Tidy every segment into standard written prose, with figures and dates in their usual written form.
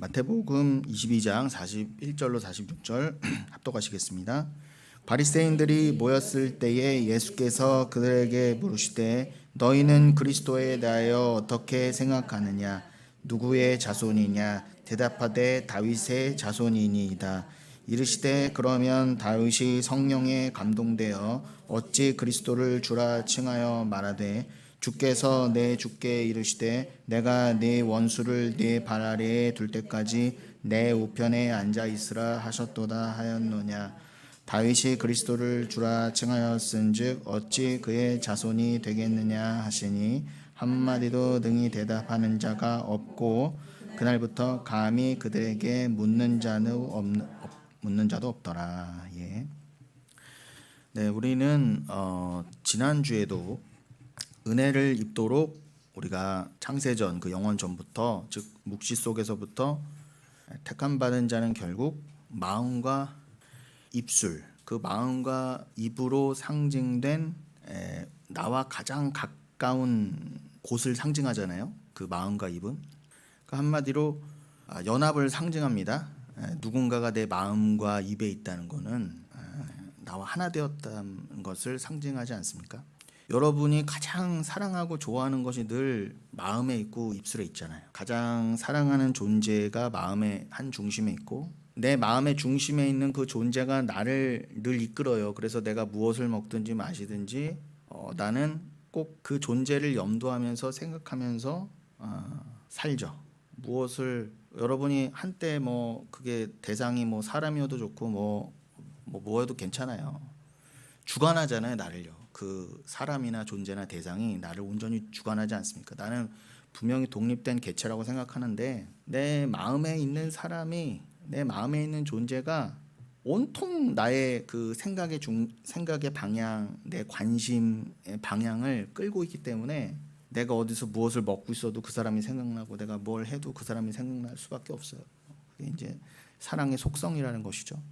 마태복음 22장 41절로 46절 합독하시겠습니다. 바리새인들이 모였을 때에 예수께서 그들에게 물으시되 너희는 그리스도에 대하여 어떻게 생각하느냐? 누구의 자손이냐? 대답하되 다윗의 자손이니이다. 이르시되 그러면 다윗이 성령에 감동되어 어찌 그리스도를 주라 칭하여 말하되 주께서 내 주께 이르시되 내가 네 원수를 네 발 아래에 둘 때까지 내 우편에 앉아 있으라 하셨도다 하였노냐. 다윗이 그리스도를 주라 칭하였은즉 어찌 그의 자손이 되겠느냐 하시니 한마디도 능히 대답하는 자가 없고 그날부터 감히 그들에게 묻는 자도 없더라. 예. 네, 우리는 지난주에도 은혜를 입도록 우리가 창세전 그 영원 전부터 즉 묵시 속에서부터 택함 받은 자는 결국 마음과 입술, 그 마음과 입으로 상징된 나와 가장 가까운 곳을 상징하잖아요. 그 마음과 입은 그러니까 한마디로 연합을 상징합니다. 누군가가 내 마음과 입에 있다는 것은 나와 하나 되었다는 것을 상징하지 않습니까? 여러분이 가장 사랑하고 좋아하는 것이 늘 마음에 있고 입술에 있잖아요. 가장 사랑하는 존재가 마음의 한 중심에 있고 내 마음의 중심에 있는 그 존재가 나를 늘 이끌어요. 그래서 내가 무엇을 먹든지 마시든지 나는 꼭 그 존재를 염두하면서 생각하면서 살죠. 무엇을 여러분이 한때 그게 대상이 사람이어도 좋고 뭐여도 괜찮아요. 주관하잖아요, 나를요. 그 사람이나 존재나 대상이 나를 온전히 주관하지 않습니까? 나는 분명히 독립된 개체라고 생각하는데 내 마음에 있는 사람이 내 마음에 있는 존재가 온통 나의 그 생각의 방향, 내 관심의 방향을 끌고 있기 때문에 내가 어디서 무엇을 먹고 있어도 그 사람이 생각나고 내가 뭘 해도 그 사람이 생각날 수밖에 없어요. 그게 이제 사랑의 속성이라는 것이죠.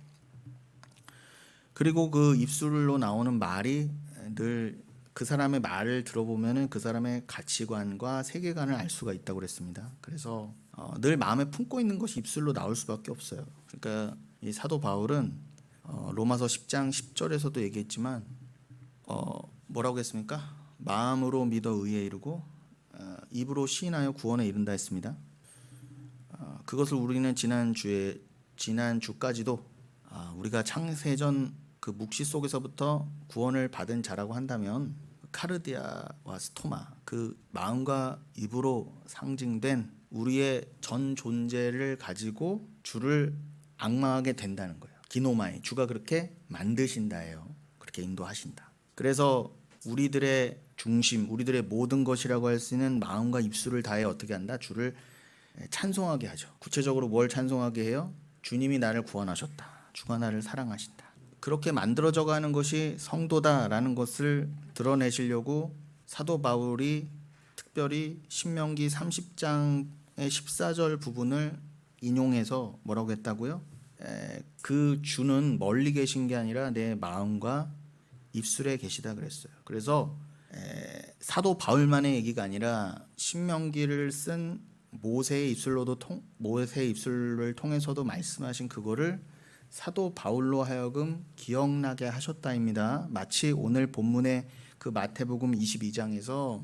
그리고 그 입술로 나오는 말이 늘 그 사람의 말을 들어보면은 그 사람의 가치관과 세계관을 알 수가 있다고 그랬습니다. 그래서 늘 마음에 품고 있는 것이 입술로 나올 수밖에 없어요. 그러니까 이 사도 바울은 로마서 10장 10절에서도 얘기했지만 뭐라고 했습니까? 마음으로 믿어 의에 이르고 입으로 시인하여 구원에 이른다 했습니다. 그것을 우리는 지난주까지도 우리가 창세전 그 묵시 속에서부터 구원을 받은 자라고 한다면 카르디아와 스토마, 그 마음과 입으로 상징된 우리의 전 존재를 가지고 주를 앙망하게 된다는 거예요. 기노마이, 주가 그렇게 만드신다예요. 그렇게 인도하신다. 그래서 우리들의 중심, 우리들의 모든 것이라고 할 수 있는 마음과 입술을 다해 어떻게 한다? 주를 찬송하게 하죠. 구체적으로 뭘 찬송하게 해요? 주님이 나를 구원하셨다. 주가 나를 사랑하신다. 그렇게 만들어져 가는 것이 성도다라는 것을 드러내시려고 사도 바울이 특별히 신명기 30장의 14절 부분을 인용해서 뭐라고 했다고요? 그 주는 멀리 계신 게 아니라 내 마음과 입술에 계시다 그랬어요. 그래서 사도 바울만의 얘기가 아니라 신명기를 쓴 모세의 입술을 통해서도 말씀하신 그거를 사도 바울로 하여금 기억나게 하셨다입니다. 마치 오늘 본문의 그 마태복음 22장에서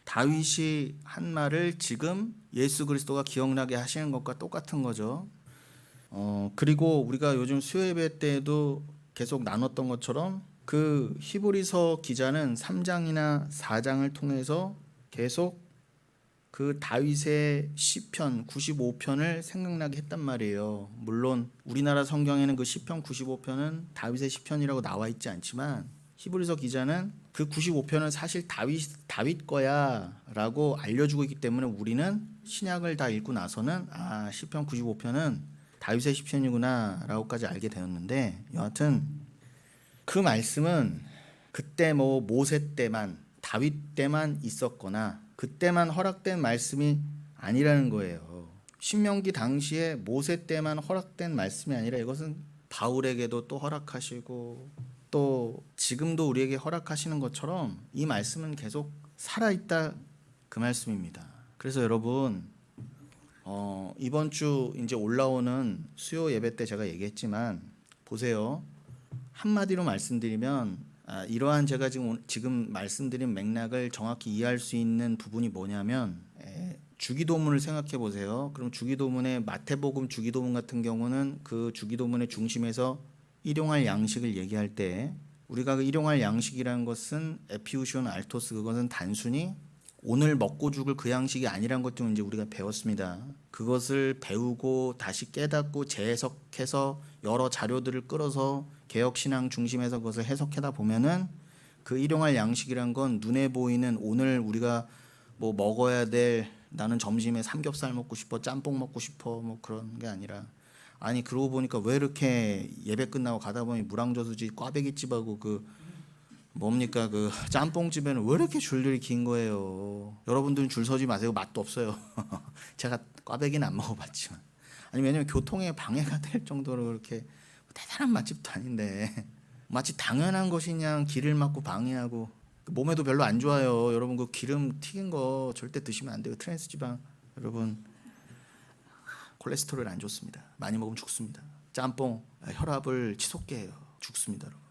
다윗이 한 말을 지금 예수 그리스도가 기억나게 하시는 것과 똑같은 거죠. 그리고 우리가 요즘 수요예배 때에도 계속 나눴던 것처럼 그 히브리서 기자는 3장이나 4장을 통해서 계속 그 다윗의 시편 95편을 생각나게 했단 말이에요. 물론 우리나라 성경에는 그 시편 95편은 다윗의 시편이라고 나와 있지 않지만 히브리서 기자는 그 95편은 사실 다윗 거야라고 알려주고 있기 때문에 우리는 신약을 다 읽고 나서는 시편 95편은 다윗의 시편이구나라고까지 알게 되었는데, 여하튼 그 말씀은 그때 모세 때만, 다윗 때만 있었거나 그때만 허락된 말씀이 아니라는 거예요. 신명기 당시에 모세 때만 허락된 말씀이 아니라 이것은 바울에게도 또 허락하시고 또 지금도 우리에게 허락하시는 것처럼 이 말씀은 계속 살아있다 그 말씀입니다. 그래서 여러분 이번 주 이제 올라오는 수요 예배 때 제가 얘기했지만 보세요. 한마디로 말씀드리면 이러한 제가 지금 말씀드린 맥락을 정확히 이해할 수 있는 부분이 뭐냐면 주기도문을 생각해 보세요. 그럼 주기도문의 마태복음 주기도문 같은 경우는 그 주기도문의 중심에서 일용할 양식을 얘기할 때 우리가 그 일용할 양식이라는 것은 에피우시온 알토스 그것은 단순히 오늘 먹고 죽을 그 양식이 아니란 것도 이제 우리가 배웠습니다. 그것을 배우고 다시 깨닫고 재해석해서 여러 자료들을 끌어서 개혁신앙 중심에서 그것을 해석하다 보면은 그 일용할 양식이란 건 눈에 보이는 오늘 우리가 뭐 먹어야 될 나는 점심에 삼겹살 먹고 싶어 짬뽕 먹고 싶어 뭐 그런 게 아니라 아니 그러고 보니까 왜 이렇게 예배 끝나고 가다 보니 무랑저수지 꽈배기집하고 그 뭡니까 그 짬뽕집에는 왜 이렇게 줄들이 긴 거예요. 여러분들은 줄 서지 마세요. 맛도 없어요. 제가 꽈배기는 안 먹어봤지만 아니 왜냐면 교통에 방해가 될 정도로 그렇게 대단한 맛집도 아닌데 마치 당연한 것이냐 길을 막고 방해하고 몸에도 별로 안 좋아요. 여러분 그 기름 튀긴 거 절대 드시면 안 돼요. 트랜스 지방 여러분 콜레스테롤 안 좋습니다. 많이 먹으면 죽습니다. 짬뽕 혈압을 치솟게 해요. 죽습니다, 여러분.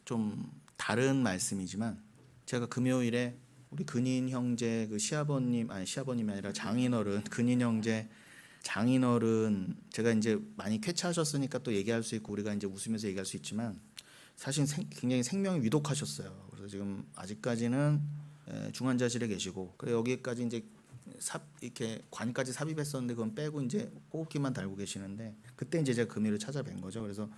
좀 다른 말씀이지만 제가 금요일에 우리 근인 형제 그 시아버님이 아니라 장인어른 근인 형제 장인어른 제가 이제 많이 쾌차하셨으니까 또 얘기할 수 있고 우리가 이제 웃으면서 얘기할 수 있지만 사실 굉장히 생명이 위독하셨어요. 그래서 지금 아직까지는 중환자실에 계시고 그래 여기까지 이제 이렇게 관까지 삽입했었는데 그건 빼고 이제 호흡기만 달고 계시는데 그때 이제 제가 금요일에 찾아뵌 거죠. 그래서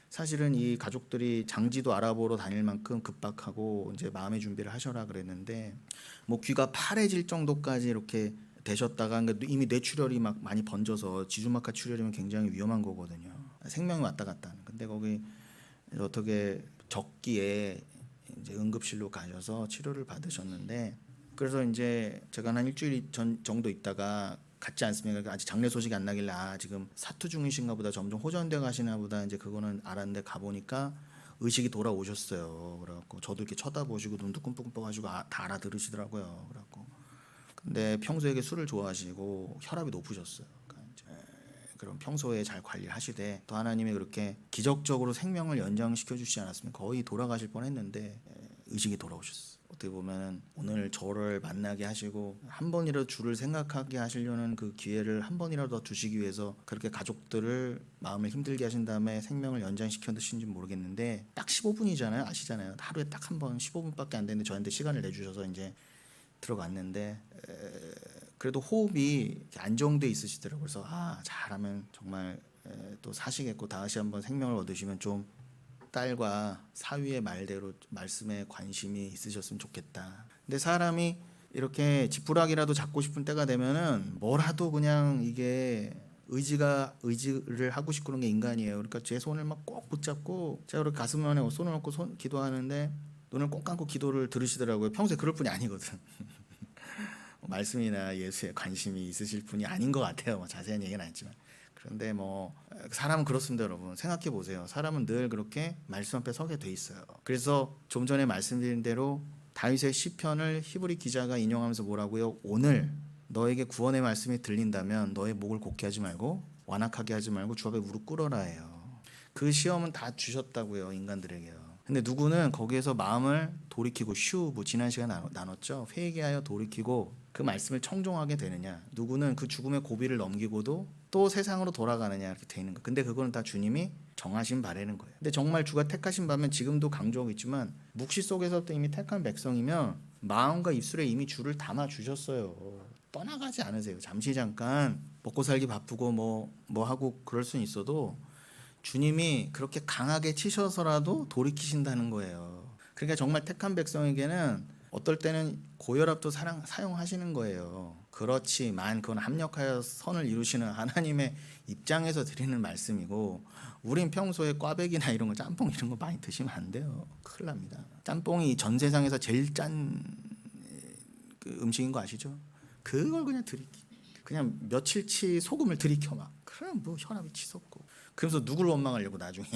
사실은 이 가족들이 장지도 알아보러 다닐 만큼 급박하고 이제 마음의 준비를 하셔라 그랬는데 뭐 귀가 파래질 정도까지 이렇게 되셨다가 이미 뇌출혈이 막 많이 번져서 지주막하 출혈이면 굉장히 위험한 거거든요. 생명이 왔다 갔다 하는. 근데 거기 어떻게 적기에 이제 응급실로 가셔서 치료를 받으셨는데 그래서 이제 제가 한 일주일 전 정도 있다가 갔지 않습니까? 아직 장례 소식이 안 나길래 지금 사투 중이신가 보다 점점 호전돼 가시나 보다 이제 그거는 알았는데 가보니까 의식이 돌아오셨어요. 그래갖고 저도 이렇게 쳐다보시고 눈도 꿈뻑꿈뻑 하시고 다 알아들으시더라고요. 그래갖고 근데 평소에 술을 좋아하시고 혈압이 높으셨어요. 그러니까 이제 그럼 평소에 잘 관리하시되 또 하나님이 그렇게 기적적으로 생명을 연장시켜 주시지 않았으면 거의 돌아가실 뻔했는데 의식이 돌아오셨어요. 어떻게 보면 오늘 저를 만나게 하시고 한 번이라도 주를 생각하게 하시려는 그 기회를 한 번이라도 더 주시기 위해서 그렇게 가족들을 마음을 힘들게 하신 다음에 생명을 연장시켜 드신지 모르겠는데 딱 15분이잖아요. 아시잖아요. 하루에 딱 한 번 15분밖에 안 되는데 저한테 시간을 내주셔서 이제 들어갔는데 그래도 호흡이 안정돼 있으시더라고요. 그래서 잘하면 정말 또 사시겠고 다시 한번 생명을 얻으시면 좀 딸과 사위의 말대로 말씀에 관심이 있으셨으면 좋겠다. 근데 사람이 이렇게 지푸라기라도 잡고 싶은 때가 되면은 뭐라도 그냥 이게 의지를 하고 싶고 그런 게 인간이에요. 그러니까 제 손을 막 꼭 붙잡고 제가 그렇게 가슴 안에 손을 얹고 기도하는데 눈을 꼭 감고 기도를 들으시더라고요. 평소에 그럴 분이 아니거든. 말씀이나 예수에 관심이 있으실 분이 아닌 것 같아요. 뭐 자세한 얘기는 아니지만. 그런데 뭐 사람은 그렇습니다, 여러분. 생각해 보세요. 사람은 늘 그렇게 말씀 앞에 서게 돼 있어요. 그래서 좀 전에 말씀드린 대로 다윗의 시편을 히브리 기자가 인용하면서 뭐라고요? 오늘 너에게 구원의 말씀이 들린다면 너의 목을 곡게 하지 말고 완악하게 하지 말고 주 앞에 무릎 꿇어라 해요. 그 시험은 다 주셨다고요, 인간들에게요. 근데 누구는 거기에서 마음을 돌이키고 뭐 지난 시간에 나눴죠. 회개하여 돌이키고 그 말씀을 청종하게 되느냐. 누구는 그 죽음의 고비를 넘기고도 또 세상으로 돌아가느냐 이렇게 돼 있는 거예요. 근데 그거는 다 주님이 정하신 바라는 거예요. 근데 정말 주가 택하신 바면 지금도 강조하고 있지만 묵시 속에서부터 이미 택한 백성이면 마음과 입술에 이미 주를 담아 주셨어요. 떠나가지 않으세요. 잠시 잠깐 먹고 살기 바쁘고 뭐 하고 그럴 수는 있어도 주님이 그렇게 강하게 치셔서라도 돌이키신다는 거예요. 그러니까 정말 택한 백성에게는 어떨 때는 고혈압도 사용하시는 거예요. 그렇지만 그건 합력하여 선을 이루시는 하나님의 입장에서 드리는 말씀이고 우린 평소에 꽈배기나 이런 거 짬뽕 이런 거 많이 드시면 안 돼요. 큰일 납니다. 짬뽕이 전 세상에서 제일 짠 그 음식인 거 아시죠? 그걸 그냥 며칠치 소금을 들이켜 막 그럼 뭐 혈압이 치솟고 그래서 누굴 원망하려고 나중에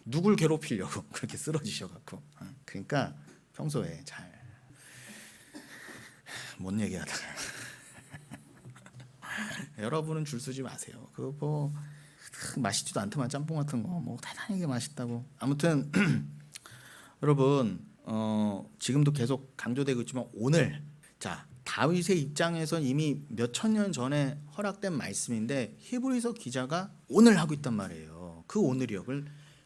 누굴 괴롭히려고 그렇게 쓰러지셔갖고 그러니까 평소에 잘 뭔 얘기하다가 여러분은 줄 서지 마세요. 그거 뭐 맛있지도 않더만 짬뽕 같은 거 뭐 대단하게 맛있다고. 아무튼 여러분 지금도 계속 강조되고 있지만 오늘 자 다윗의 입장에서 이미 몇천 년 전에 허락된 말씀인데 히브리서 기자가 오늘 하고 있단 말이에요. 그 오늘이요.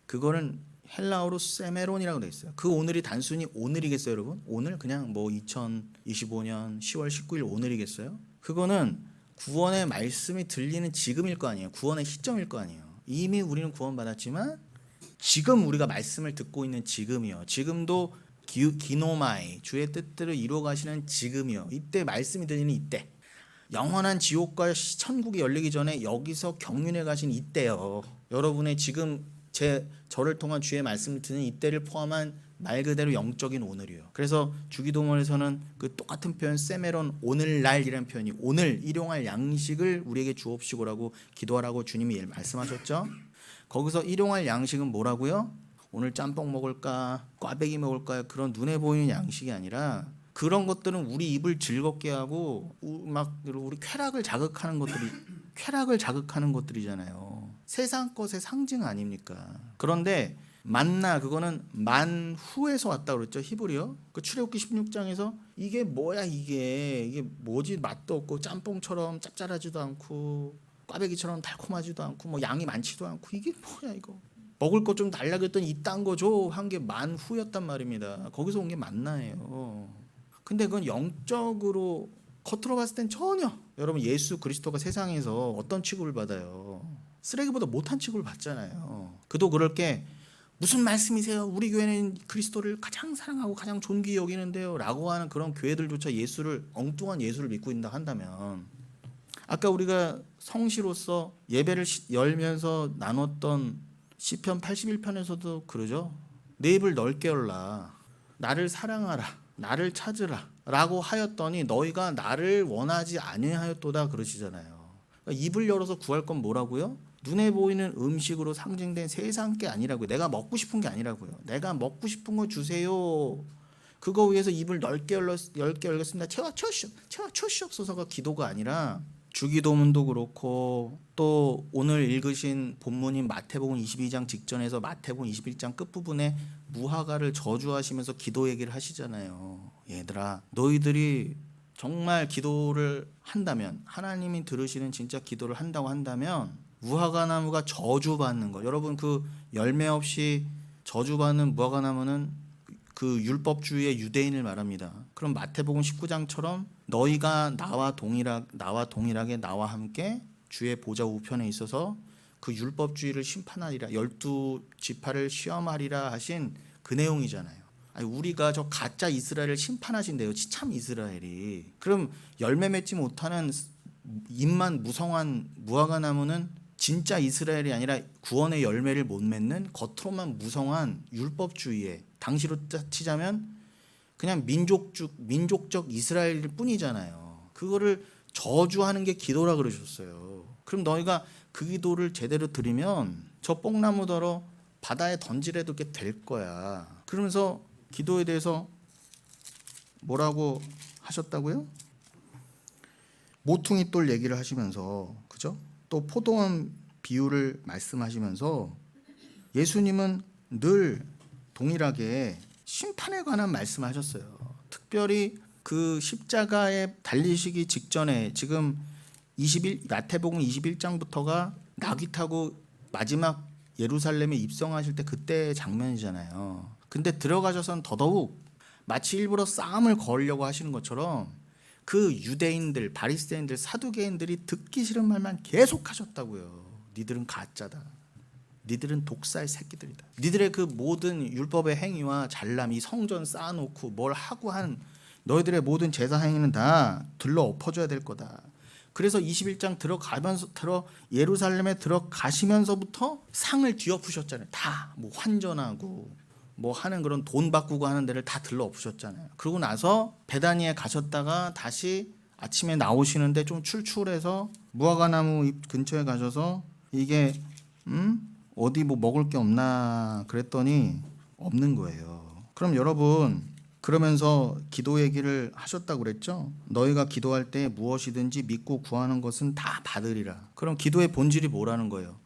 그거는 헬라어로 세메론이라고 돼 있어요. 그 오늘이 단순히 오늘이겠어요, 여러분? 오늘 그냥 뭐 2025년 10월 19일 오늘이겠어요? 그거는 구원의 말씀이 들리는 지금일 거 아니에요. 구원의 시점일 거 아니에요. 이미 우리는 구원받았지만 지금 우리가 말씀을 듣고 있는 지금이요. 지금도 기노마이 주의 뜻대로 이루어 가시는 지금이요. 이때 말씀이 들리는 이때. 영원한 지옥과 천국이 열리기 전에 여기서 경륜해 가신 이때요. 여러분의 지금 저를 통한 주의 말씀을 듣는 이때를 포함한 말 그대로 영적인 오늘이요. 그래서 주기도문에서는 그 똑같은 표현 세메론 오늘날이라는 표현이 오늘 일용할 양식을 우리에게 주옵시고라고 기도하라고 주님이 말씀하셨죠. 거기서 일용할 양식은 뭐라고요? 오늘 짬뽕 먹을까 꽈배기 먹을까 그런 눈에 보이는 양식이 아니라 그런 것들은 우리 입을 즐겁게 하고 막 우리 쾌락을 자극하는 것들이잖아요. 세상 것의 상징 아닙니까? 그런데 만나 그거는 만후에서 왔다 그랬죠. 히브리어. 그 출애굽기 16장에서 이게 뭐야 이게 뭐지 맛도 없고 짬뽕처럼 짭짤하지도 않고 꽈배기처럼 달콤하지도 않고 뭐 양이 많지도 않고 이게 뭐야 이거. 먹을 것 좀 달라 그랬더니 이딴 거 줘 한 게 만후였단 말입니다. 거기서 온 게 만나예요. 근데 그건 영적으로 겉으로 봤을 땐 전혀 여러분 예수 그리스도가 세상에서 어떤 취급을 받아요? 쓰레기보다 못한 취급을 받잖아요. 그도 그럴 게 무슨 말씀이세요? 우리 교회는 그리스도를 가장 사랑하고 가장 존귀히 여기는데요 라고 하는 그런 교회들조차 엉뚱한 예수를 믿고 있다 한다면 아까 우리가 성시로서 예배를 열면서 나눴던 시편 81편에서도 그러죠. 내 입을 넓게 열라. 나를 사랑하라. 나를 찾으라. 라고 하였더니 너희가 나를 원하지 아니하였도다 그러시잖아요. 그러니까 입을 열어서 구할 건 뭐라고요? 눈에 보이는 음식으로 상징된 세상 게 아니라고요. 내가 먹고 싶은 게 아니라고요. 내가 먹고 싶은 거 주세요. 그거 위해서 입을 넓게 열겠습니다. 채워주시옵소서가 기도가 아니라 주기도문도 그렇고 또 오늘 읽으신 본문인 마태복음 22장 직전에서 마태복음 21장 끝부분에 무화과를 저주하시면서 기도 얘기를 하시잖아요. 얘들아 너희들이 정말 기도를 한다면 하나님이 들으시는 진짜 기도를 한다고 한다면 무화과 나무가 저주받는 거 여러분 그 열매 없이 저주받는 무화과 나무는 그 율법주의의 유대인을 말합니다. 그럼 마태복음 19장처럼 너희가 나와 동일하게 나와 함께 주의 보좌 우편에 있어서 그 율법주의를 심판하리라 12지파를 시험하리라 하신 그 내용이잖아요. 아니, 우리가 저 가짜 이스라엘을 심판하신대요. 참 이스라엘이. 그럼 열매 맺지 못하는 잎만 무성한 무화과 나무는 진짜 이스라엘이 아니라 구원의 열매를 못 맺는 겉으로만 무성한 율법주의에 당시로 치자면 그냥 민족적 이스라엘일 뿐이잖아요. 그거를 저주하는 게 기도라 그러셨어요. 그럼 너희가 그 기도를 제대로 드리면 저 뽕나무더러 바다에 던지래도 게 될 거야. 그러면서 기도에 대해서 뭐라고 하셨다고요? 모퉁이 돌 얘기를 하시면서 그죠? 또 포도원 비유를 말씀하시면서 예수님은 늘 동일하게 심판에 관한 말씀하셨어요. 특별히 그 십자가에 달리시기 직전에 지금 마태복음 21장부터가 나귀 타고 마지막 예루살렘에 입성하실 때 그때 장면이잖아요. 근데 들어가셔서는 더더욱 마치 일부러 싸움을 걸려고 하시는 것처럼 그 유대인들, 바리새인들, 사두개인들이 듣기 싫은 말만 계속 하셨다고요. 니들은 가짜다. 니들은 독사의 새끼들이다. 니들의 그 모든 율법의 행위와 잘남, 이 성전 쌓아놓고 뭘 하고 한 너희들의 모든 제사 행위는 다 들러 엎어줘야 될 거다. 그래서 21장 예루살렘에 들어가시면서부터 상을 뒤엎으셨잖아요. 다 뭐 환전하고 뭐 하는 그런 돈 바꾸고 하는 데를 다 들러 엎으셨잖아요. 그러고 나서 베다니에 가셨다가 다시 아침에 나오시는데 좀 출출해서 무화과 나무 잎 근처에 가셔서 이게 어디 뭐 먹을 게 없나 그랬더니 없는 거예요. 그럼 여러분 그러면서 기도 얘기를 하셨다고 그랬죠. 너희가 기도할 때 무엇이든지 믿고 구하는 것은 다 받으리라. 그럼 기도의 본질이 뭐라는 거예요?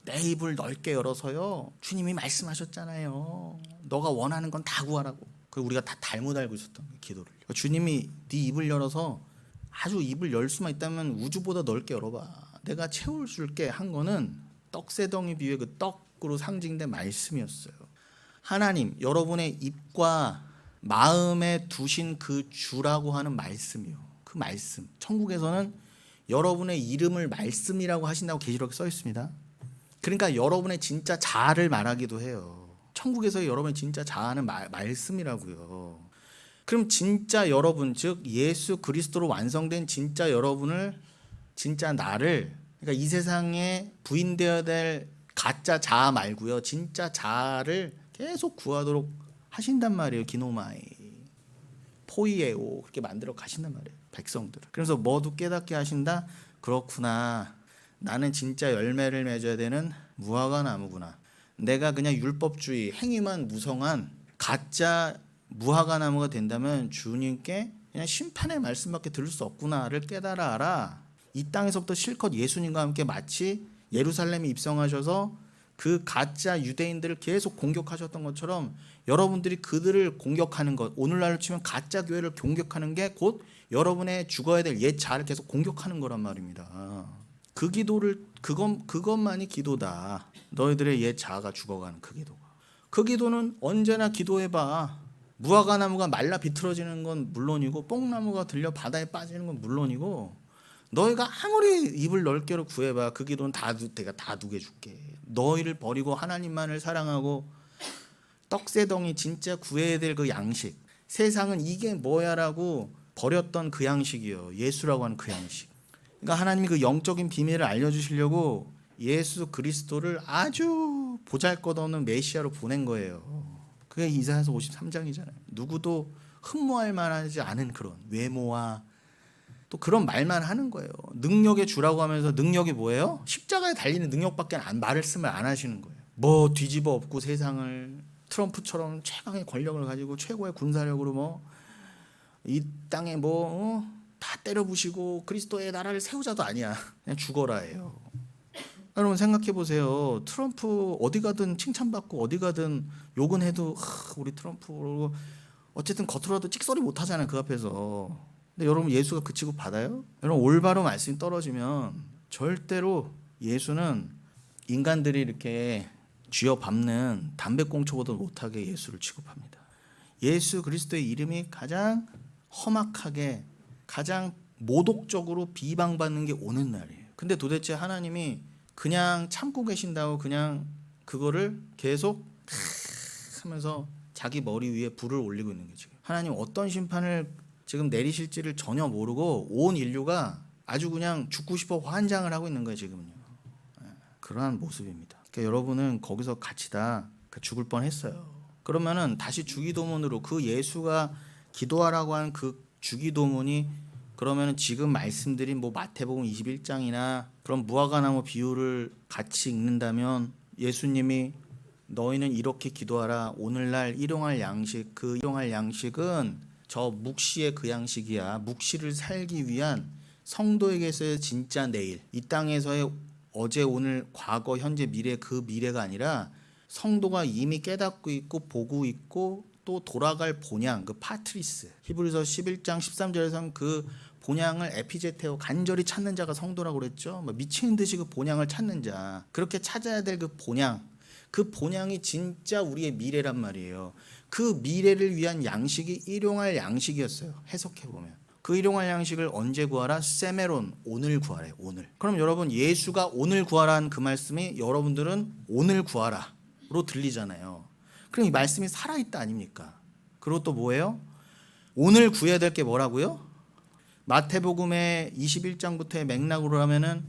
내 입을 넓게 열어서요, 주님이 말씀하셨잖아요, 너가 원하는 건 다 구하라고. 그리고 우리가 다 잘못 알고 있었던 거예요, 기도를. 주님이 네 입을 열어서, 아주 입을 열 수만 있다면 우주보다 넓게 열어봐, 내가 채워줄게 한 거는 떡새덩이 비유의 그 떡으로 상징된 말씀이었어요. 하나님, 여러분의 입과 마음에 두신 그 주라고 하는 말씀이요, 그 말씀. 천국에서는 여러분의 이름을 말씀이라고 하신다고 계시록에 써 있습니다. 그러니까 여러분의 진짜 자아를 말하기도 해요. 천국에서의 여러분의 진짜 자아는 말씀이라고요. 그럼 진짜 여러분, 즉 예수 그리스도로 완성된 진짜 여러분을, 진짜 나를, 그러니까 이 세상에 부인되어야 될 가짜 자아 말고요, 진짜 자아를 계속 구하도록 하신단 말이에요. 기노마이 포이에오, 그렇게 만들어 가신단 말이에요, 백성들을. 그래서 뭐도 깨닫게 하신다. 그렇구나, 나는 진짜 열매를 맺어야 되는 무화과 나무구나. 내가 그냥 율법주의 행위만 무성한 가짜 무화과 나무가 된다면 주님께 그냥 심판의 말씀밖에 들을 수 없구나를 깨달아 알아. 이 땅에서부터 실컷 예수님과 함께 마치 예루살렘에 입성하셔서 그 가짜 유대인들을 계속 공격하셨던 것처럼 여러분들이 그들을 공격하는 것, 오늘날로 치면 가짜 교회를 공격하는 게 곧 여러분의 죽어야 될 옛 자아를 계속 공격하는 거란 말입니다. 그 기도를, 그것만이 기도다. 너희들의 옛 자아가 죽어가는 그 기도가. 그 기도는 언제나 기도해봐. 무화과 나무가 말라 비틀어지는 건 물론이고, 뽕나무가 들려 바다에 빠지는 건 물론이고, 너희가 아무리 입을 넓게 구해봐, 그 기도는 내가 다 누게 줄게. 너희를 버리고 하나님만을 사랑하고 떡새덩이 진짜 구해야 될 그 양식, 세상은 이게 뭐야라고 버렸던 그 양식이요, 예수라고 하는 그 양식. 그러니까 하나님이 그 영적인 비밀을 알려주시려고 예수 그리스도를 아주 보잘것없는 메시아로 보낸 거예요. 그게 이사야서 53장이잖아요. 누구도 흠모할 만하지 않은 그런 외모와 또 그런 말만 하는 거예요. 능력의 주라고 하면서 능력이 뭐예요? 십자가에 달리는 능력밖에 말씀을 안 하시는 거예요. 뭐 뒤집어 엎고 세상을 트럼프처럼 최강의 권력을 가지고 최고의 군사력으로 뭐 이 땅에 뭐 다 때려 부시고 그리스도의 나라를 세우자도 아니야. 그냥 죽어라예요. 여러분 생각해 보세요. 트럼프 어디 가든 칭찬받고 어디 가든 욕은 해도 우리 트럼프 어쨌든 겉으로라도 찍소리 못 하잖아요, 그 앞에서. 근데 여러분 예수가 그 취급 받아요? 여러분 올바로 말씀이 떨어지면 절대로 예수는 인간들이 이렇게 쥐어밟는 담배꽁초보다 못하게 예수를 취급합니다. 예수 그리스도의 이름이 가장 험악하게, 가장 모독적으로 비방받는 게 오는 날이에요. 근데 도대체 하나님이 그냥 참고 계신다고 그냥 그거를 계속 하면서 자기 머리 위에 불을 올리고 있는 게 지금. 하나님 어떤 심판을 지금 내리실지를 전혀 모르고 온 인류가 아주 그냥 죽고 싶어 환장을 하고 있는 거예요, 지금은요. 그러한 모습입니다. 그러니까 여러분은 거기서 같이 다 죽을 뻔했어요. 그러면은 다시 주기도문으로 그 예수가 기도하라고 하는 그 주기도문이, 그러면은 지금 말씀드린 뭐 마태복음 21장이나 그런 무화과나무 비유를 같이 읽는다면 예수님이 너희는 이렇게 기도하라. 오늘날 일용할 양식, 그 일용할 양식은 저 묵시의 그 양식이야. 묵시를 살기 위한 성도에게서의 진짜 내일, 이 땅에서의 어제 오늘 과거 현재 미래, 그 미래가 아니라 성도가 이미 깨닫고 있고 보고 있고 또 돌아갈 본향, 그 파트리스. 히브리서 11장 13절에서는 그 본향을 에피제테오, 간절히 찾는 자가 성도라고 그랬죠. 미치는 듯이 그 본향을 찾는 자, 그렇게 찾아야 될 그 본향, 그 본향이 진짜 우리의 미래란 말이에요. 그 미래를 위한 양식이 일용할 양식이었어요. 해석해보면 그 일용할 양식을 언제 구하라? 세메론, 오늘 구하래요. 오늘. 그럼 여러분 예수가 오늘 구하라는 그 말씀이 여러분들은 오늘 구하라로 들리잖아요. 그럼 이 말씀이 살아있다 아닙니까? 그리고 또 뭐예요? 오늘 구해야 될 게 뭐라고요? 마태복음의 21장부터의 맥락으로 하면은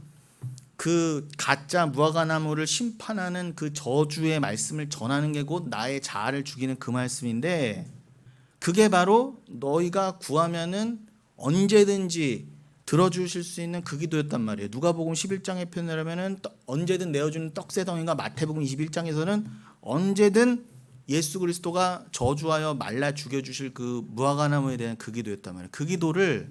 그 가짜 무화과나무를 심판하는 그 저주의 말씀을 전하는 게 곧 나의 자아를 죽이는 그 말씀인데, 그게 바로 너희가 구하면은 언제든지 들어주실 수 있는 그 기도였단 말이에요. 누가복음 11장의 표현을 하면은 언제든 내어주는 떡새덩이가 마태복음 21장에서는 언제든 예수 그리스도가 저주하여 말라 죽여주실 그 무화과나무에 대한 그 기도였단 말이에요. 그 기도를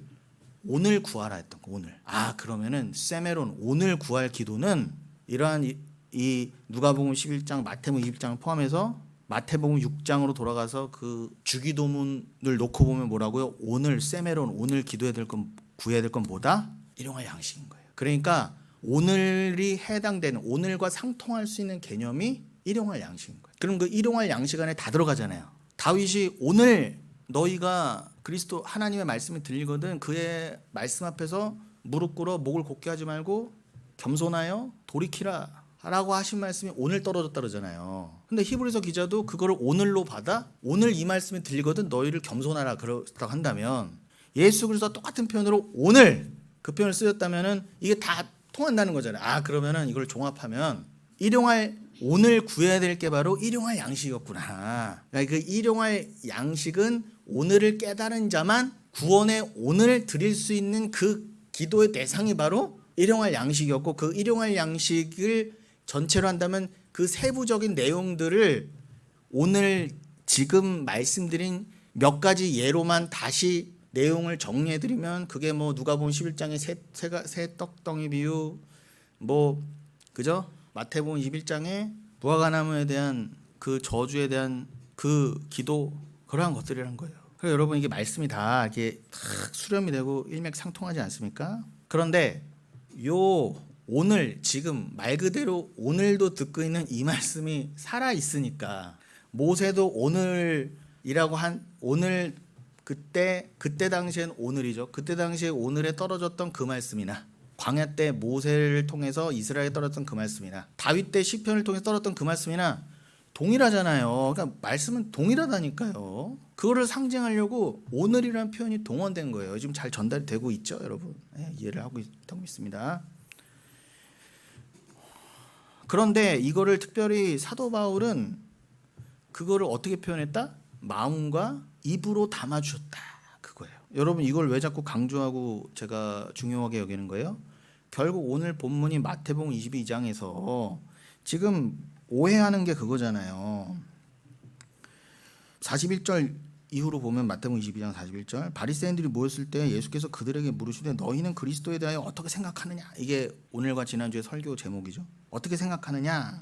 오늘 구하라 했던 거. 오늘. 그러면은 세메론 오늘 구할 기도는 이러한 이 누가복음 11장 마태복음 21장을 포함해서 마태복음 6장으로 돌아가서 그 주기도문을 놓고 보면 뭐라고요? 오늘 세메론 오늘 기도해야 될 건 구해야 될 건 뭐다? 일용할 양식인 거예요. 그러니까 오늘이 해당되는 오늘과 상통할 수 있는 개념이 일용할 양식인 거예요. 그럼 그 일용할 양식 안에 다 들어가잖아요. 다윗이 오늘 너희가 그리스도 하나님의 말씀이 들리거든 그의 말씀 앞에서 무릎 꿇어 목을 곧게 하지 말고 겸손하여 돌이키라 라고 하신 말씀이 오늘 떨어졌다 그러잖아요. 근데 히브리서 기자도 그거를 오늘로 받아 오늘 이 말씀이 들리거든 너희를 겸손하라 그렇다고 한다면 예수 그리스도와 똑같은 표현으로 오늘 그 표현을 쓰였다면은 이게 다 통한다는 거잖아요. 그러면은 이걸 종합하면 일용할 오늘 구해야 될 게 바로 일용할 양식이었구나. 그러니까 그 일용할 양식은 오늘을 깨달은 자만 구원의 오늘 드릴 수 있는 그 기도의 대상이 바로 일용할 양식이었고 그 일용할 양식을 전체로 한다면 그 세부적인 내용들을 오늘 지금 말씀드린 몇 가지 예로만 다시 내용을 정리해드리면 그게 뭐 누가복음 11장의 새 떡덩이 비유 그죠? 마태복음 21장의 무화과나무에 대한 그 저주에 대한 그 기도 그러한 것들이라는 거예요. 그래서 여러분 이게 말씀이 다 이렇게 탁 수렴이 되고 일맥상통하지 않습니까? 그런데 오늘 지금 말 그대로 오늘도 듣고 있는 이 말씀이 살아 있으니까 모세도 오늘이라고 한 오늘 그때 당시엔 오늘이죠. 그때 당시에 오늘에 떨어졌던 그 말씀이나 광야 때 모세를 통해서 이스라엘에 떨어졌던 그 말씀이나 다윗 때 시편을 통해서 떨어졌던 그 말씀이나 동일하잖아요. 그러니까 말씀은 동일하다니까요. 그거를 상징하려고 오늘이라는 표현이 동원된 거예요. 지금 잘 전달이 되고 있죠, 여러분? 이해를 하고 있다고 믿습니다. 그런데 이거를 특별히 사도 바울은 그거를 어떻게 표현했다? 마음과 입으로 담아주셨다. 그거예요. 여러분 이걸 왜 자꾸 강조하고 제가 중요하게 여기는 거예요? 결국 오늘 본문이 마태복음 22장에서 지금 오해하는 게 그거잖아요. 41절 이후로 보면 마태복음 22장 41절 바리새인들이 모였을 때 예수께서 그들에게 물으시되 너희는 그리스도에 대하여 어떻게 생각하느냐. 이게 오늘과 지난주의 설교 제목이죠. 어떻게 생각하느냐.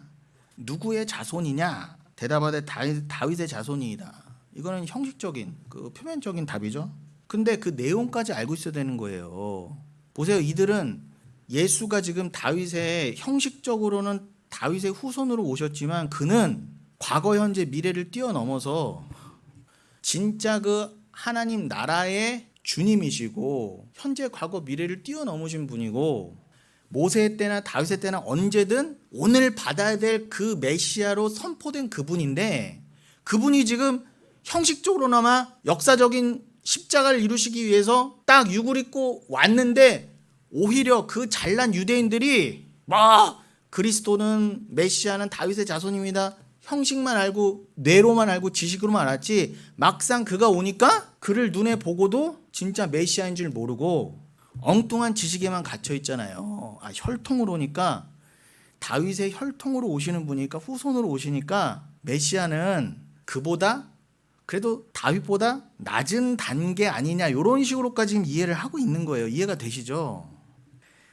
누구의 자손이냐. 대답하되 다윗의 자손이이다. 이거는 형식적인 그 표면적인 답이죠. 근데 그 내용까지 알고 있어야 되는 거예요. 보세요. 이들은 예수가 지금 다윗의 형식적으로는 다윗의 후손으로 오셨지만 그는 과거 현재 미래를 뛰어넘어서 진짜 그 하나님 나라의 주님이시고 현재 과거 미래를 뛰어넘으신 분이고 모세 때나 다윗의 때나 언제든 오늘 받아야 될 그 메시아로 선포된 그분인데 그분이 지금 형식적으로나마 역사적인 십자가를 이루시기 위해서 딱 육을 입고 왔는데 오히려 그 잘난 유대인들이 그리스도는 메시아는 다윗의 자손입니다. 형식만 알고 뇌로만 알고 지식으로만 알았지 막상 그가 오니까 그를 눈에 보고도 진짜 메시아인 줄 모르고 엉뚱한 지식에만 갇혀 있잖아요. 혈통으로 오니까 다윗의 혈통으로 오시는 분이니까 후손으로 오시니까 메시아는 그보다 그래도 다윗보다 낮은 단계 아니냐 이런 식으로까지 지금 이해를 하고 있는 거예요. 이해가 되시죠?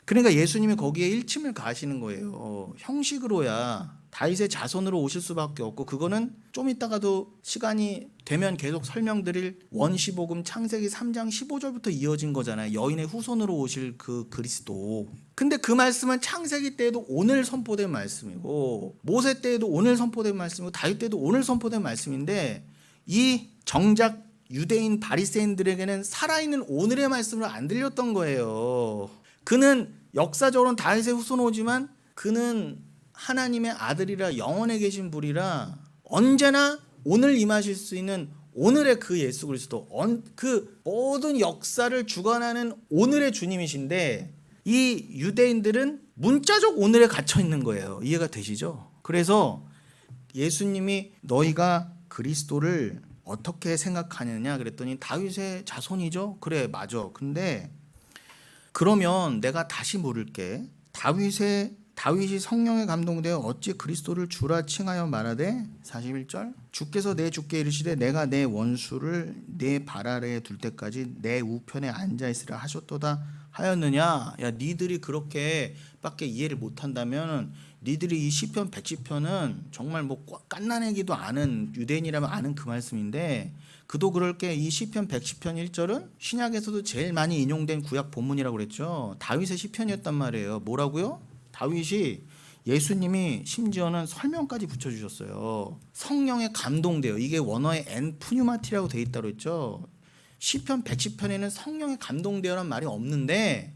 그러니까 예수님이 거기에 일침을 가하시는 거예요. 형식으로야 다윗의 자손으로 오실 수밖에 없고 그거는 좀 이따가도 시간이 되면 계속 설명드릴 원시복음 창세기 3장 15절부터 이어진 거잖아요. 여인의 후손으로 오실 그 그리스도. 근데 그 말씀은 창세기 때에도 오늘 선포된 말씀이고 모세 때에도 오늘 선포된 말씀이고 다윗 때도 오늘 선포된 말씀인데 이 정작 유대인 바리새인들에게는 살아있는 오늘의 말씀을 안 들렸던 거예요. 그는 역사적으로는 다윗의 후손오지만 그는 하나님의 아들이라 영원에 계신 분이라 언제나 오늘 임하실 수 있는 오늘의 그 예수 그리스도 그 모든 역사를 주관하는 오늘의 주님이신데 이 유대인들은 문자적 오늘에 갇혀 있는 거예요. 이해가 되시죠? 그래서 예수님이 너희가 그리스도를 어떻게 생각하느냐 그랬더니 다윗의 자손이죠. 그래 맞아. 근데 그러면 내가 다시 물을게. 다윗이 성령에 감동되어 어찌 그리스도를 주라 칭하여 말하되 41절 주께서 내 주께 이르시되 내가 내 원수를 내 발 아래에 둘 때까지 내 우편에 앉아 있으라 하셨도다 하였느냐. 야, 니들이 그렇게 밖에 이해를 못한다면 니들이 이 시편 110편은 정말 뭐 깐난애기도 아는, 유대인이라면 아는 그 말씀인데, 그도 그럴 게 이 시편 110편 1절은 신약에서도 제일 많이 인용된 구약 본문이라고 그랬죠. 다윗의 시편이었단 말이에요. 뭐라고요? 다윗이, 예수님이 심지어는 설명까지 붙여주셨어요. 성령에 감동돼요. 이게 원어에 엔푸뉴마티라고 돼 있다고 했죠. 시편 110편에는 성령에 감동되어란 말이 없는데,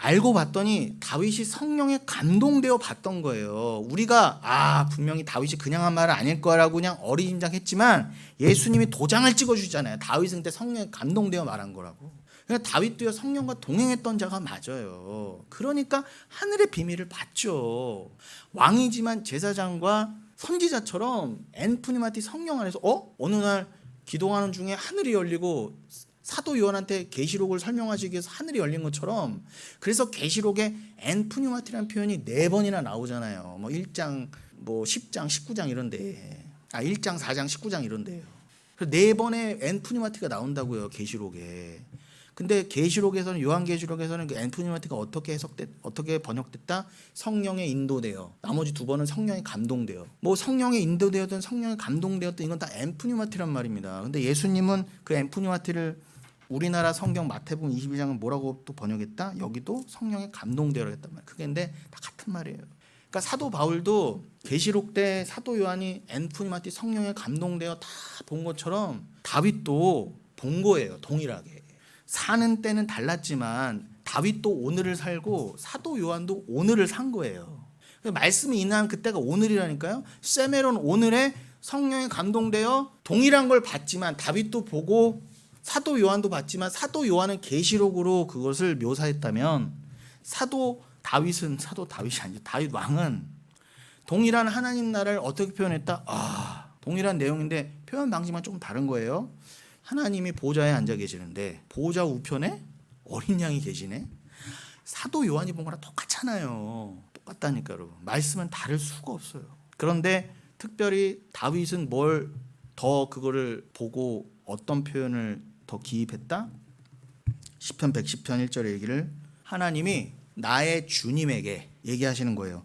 알고 봤더니 다윗이 성령에 감동되어 봤던 거예요. 우리가 분명히 다윗이 그냥 한 말은 아닐 거라고 그냥 어리짐작했지만 예수님이 도장을 찍어주잖아요. 다윗은 그때 성령에 감동되어 말한 거라고. 그러니까 다윗도요, 성령과 동행했던 자가 맞아요. 그러니까 하늘의 비밀을 봤죠. 왕이지만 제사장과 선지자처럼 엔푸니마티 성령 안에서 어느 날 기도하는 중에 하늘이 열리고 사도 요한한테 계시록을 설명하시기 위해서 하늘이 열린 것처럼, 그래서 계시록에 엔푸니마티라는 표현이 4번이나 나오잖아요. 뭐 1장, 뭐 10장, 19장 이런데, 1장, 4장, 19장 이런데요. 4번의 엔푸니마티가 나온다고요, 계시록에. 근데 계시록에서는, 요한계시록에서는 그 엔푸니마티가 어떻게 번역됐다? 성령에 인도되어. 나머지 2번은 성령에 감동되어. 뭐 성령에 인도되었든 성령에 감동되었든 이건 다 엔푸니마티란 말입니다. 근데 예수님은 그 엔푸니마티를 우리나라 성경 마태복음 22장은 뭐라고 또 번역했다? 여기도 성령에 감동되어라 했단 말이에요. 그게 근데 다 같은 말이에요. 그러니까 사도 바울도 계시록 때 사도 요한이 엔푸니마티 성령에 감동되어 다 본 것처럼 다윗도 본 거예요. 동일하게. 사는 때는 달랐지만 다윗도 오늘을 살고 사도 요한도 오늘을 산 거예요. 말씀이 인한 그때가 오늘이라니까요. 세메론 오늘에 성령에 감동되어 동일한 걸 봤지만, 다윗도 보고 사도 요한도 봤지만 사도 요한은 계시록으로 그것을 묘사했다면, 사도 다윗이 아니죠. 다윗 왕은 동일한 하나님 나라를 어떻게 표현했다? 동일한 내용인데 표현 방식만 조금 다른 거예요. 하나님이 보좌에 앉아 계시는데 보좌 우편에 어린 양이 계시네. 사도 요한이 본 거랑 똑같잖아요. 똑같다니까 여러분. 말씀은 다를 수가 없어요. 그런데 특별히 다윗은 뭘 더 그거를 보고 어떤 표현을 더 기입했다? 시편 110편 1절의 얘기를 하나님이 나의 주님에게 얘기하시는 거예요.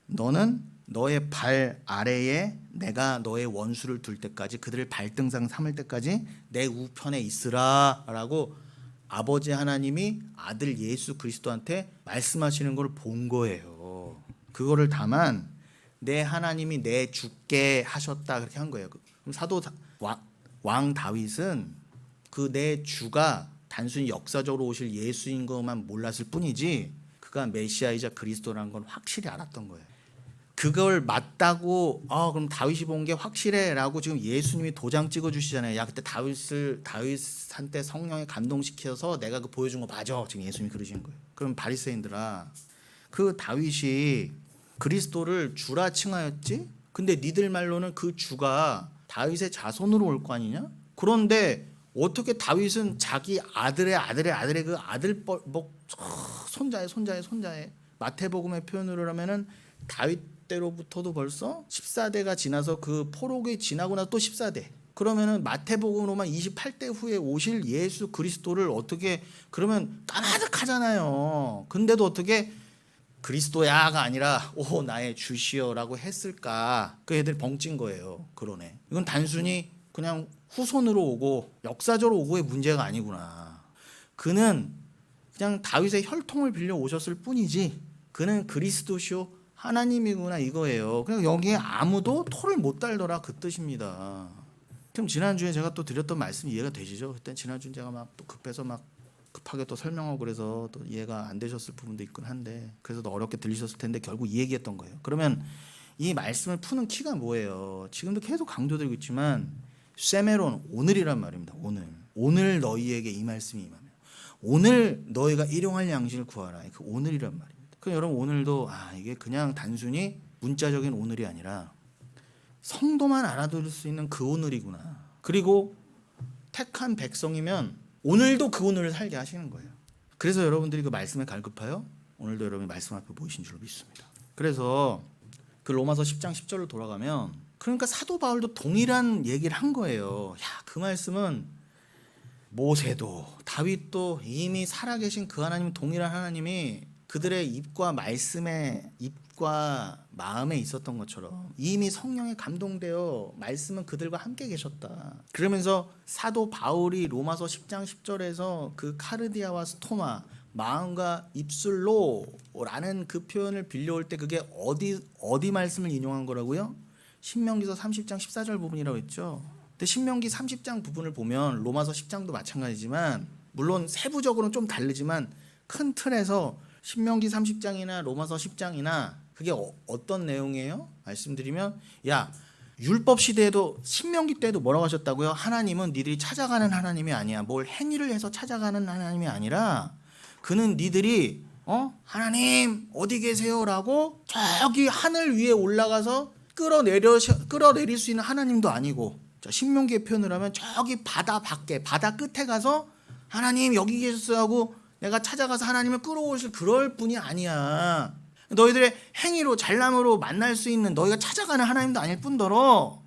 너는 너의 발 아래에 내가 너의 원수를 둘 때까지, 그들을 발등상 삼을 때까지 내 우편에 있으라 라고 아버지 하나님이 아들 예수 그리스도한테 말씀하시는 걸 본 거예요. 그거를 다만 내 하나님이 내 주께 하셨다 그렇게 한 거예요. 그럼 사도 왕 다윗은 그 내 주가 단순히 역사적으로 오실 예수인 것만 몰랐을 뿐이지 그가 메시아이자 그리스도라는 건 확실히 알았던 거예요. 그걸 맞다고 그럼 다윗이 본 게 확실해라고 지금 예수님이 도장 찍어주시잖아요. 야, 그때 다윗한테 성령에 감동시켜서 내가 그 보여준 거 맞아. 지금 예수님이 그러시는 거예요. 그럼 바리새인들아, 그 다윗이 그리스도를 주라 칭하였지? 근데 니들 말로는 그 주가 다윗의 자손으로 올 거 아니냐? 그런데 어떻게 다윗은 자기 아들의 그 아들 손자의 마태복음의 표현으로 하면은 다윗 때로부터도 벌써 14대가 지나서 그 포로기 지나고 나서 또 14대. 그러면은 마태복음으로만 28대 후에 오실 예수 그리스도를 어떻게, 그러면 까마득하잖아요. 근데도 어떻게 그리스도야가 아니라 오 나의 주시여라고 했을까? 그 애들 벙찐 거예요. 그러네. 이건 단순히 그냥 후손으로 오고 역사적으로 오고의 문제가 아니구나. 그는 그냥 다윗의 혈통을 빌려 오셨을 뿐이지 그는 그리스도시요 하나님이구나 이거예요. 그냥 여기에 아무도 토를 못 달더라 그 뜻입니다. 그럼 지난주에 제가 또 드렸던 말씀 이해가 되시죠? 그때 지난주에 제가 막 또 급해서 막 급하게 또 설명하고 그래서 또 이해가 안 되셨을 부분도 있긴 한데, 그래서 또 어렵게 들리셨을 텐데 결국 이 얘기했던 거예요. 그러면 이 말씀을 푸는 키가 뭐예요? 지금도 계속 강조드리고 있지만 세메론, 오늘이란 말입니다. 오늘 너희에게 이 말씀이 임하며 오늘 너희가 일용할 양식을 구하라. 그 오늘이란 말입니다. 그럼 여러분 오늘도 이게 그냥 단순히 문자적인 오늘이 아니라 성도만 알아들을 수 있는 그 오늘이구나. 그리고 택한 백성이면 오늘도 그 오늘을 살게 하시는 거예요. 그래서 여러분들이 그 말씀에 갈급하여 오늘도 여러분이 말씀 앞에 모이신 줄로 믿습니다. 그래서 그 로마서 10장 10절로 돌아가면 그러니까 사도 바울도 동일한 얘기를 한 거예요. 야, 그 말씀은 모세도 다윗도 이미 살아계신 그 하나님, 동일한 하나님이 그들의 입과 말씀에, 입과 마음에 있었던 것처럼 이미 성령에 감동되어 말씀은 그들과 함께 계셨다. 그러면서 사도 바울이 로마서 10장 10절에서 그 카르디아와 스토마, 마음과 입술로 라는 그 표현을 빌려올 때 그게 어디 말씀을 인용한 거라고요? 신명기서 30장 14절 부분이라고 했죠. 근데 신명기 30장 부분을 보면 로마서 10장도 마찬가지지만 물론 세부적으로는 좀 다르지만 큰 틀에서 신명기 30장이나 로마서 10장이나 그게 어떤 내용이에요? 말씀드리면 야, 율법 시대에도 신명기 때도 뭐라고 하셨다고요? 하나님은 니들이 찾아가는 하나님이 아니야. 뭘 행위를 해서 찾아가는 하나님이 아니라 그는 니들이 하나님 어디 계세요라고 저기 하늘 위에 올라가서 끌어내릴 수 있는 하나님도 아니고, 자, 신명기의 표현을 하면 저기 바다 밖에 바다 끝에 가서 하나님 여기 계셨어요 하고 내가 찾아가서 하나님을 끌어오실 그럴 분이 아니야. 너희들의 행위로 잘남으로 만날 수 있는 너희가 찾아가는 하나님도 아닐 뿐더러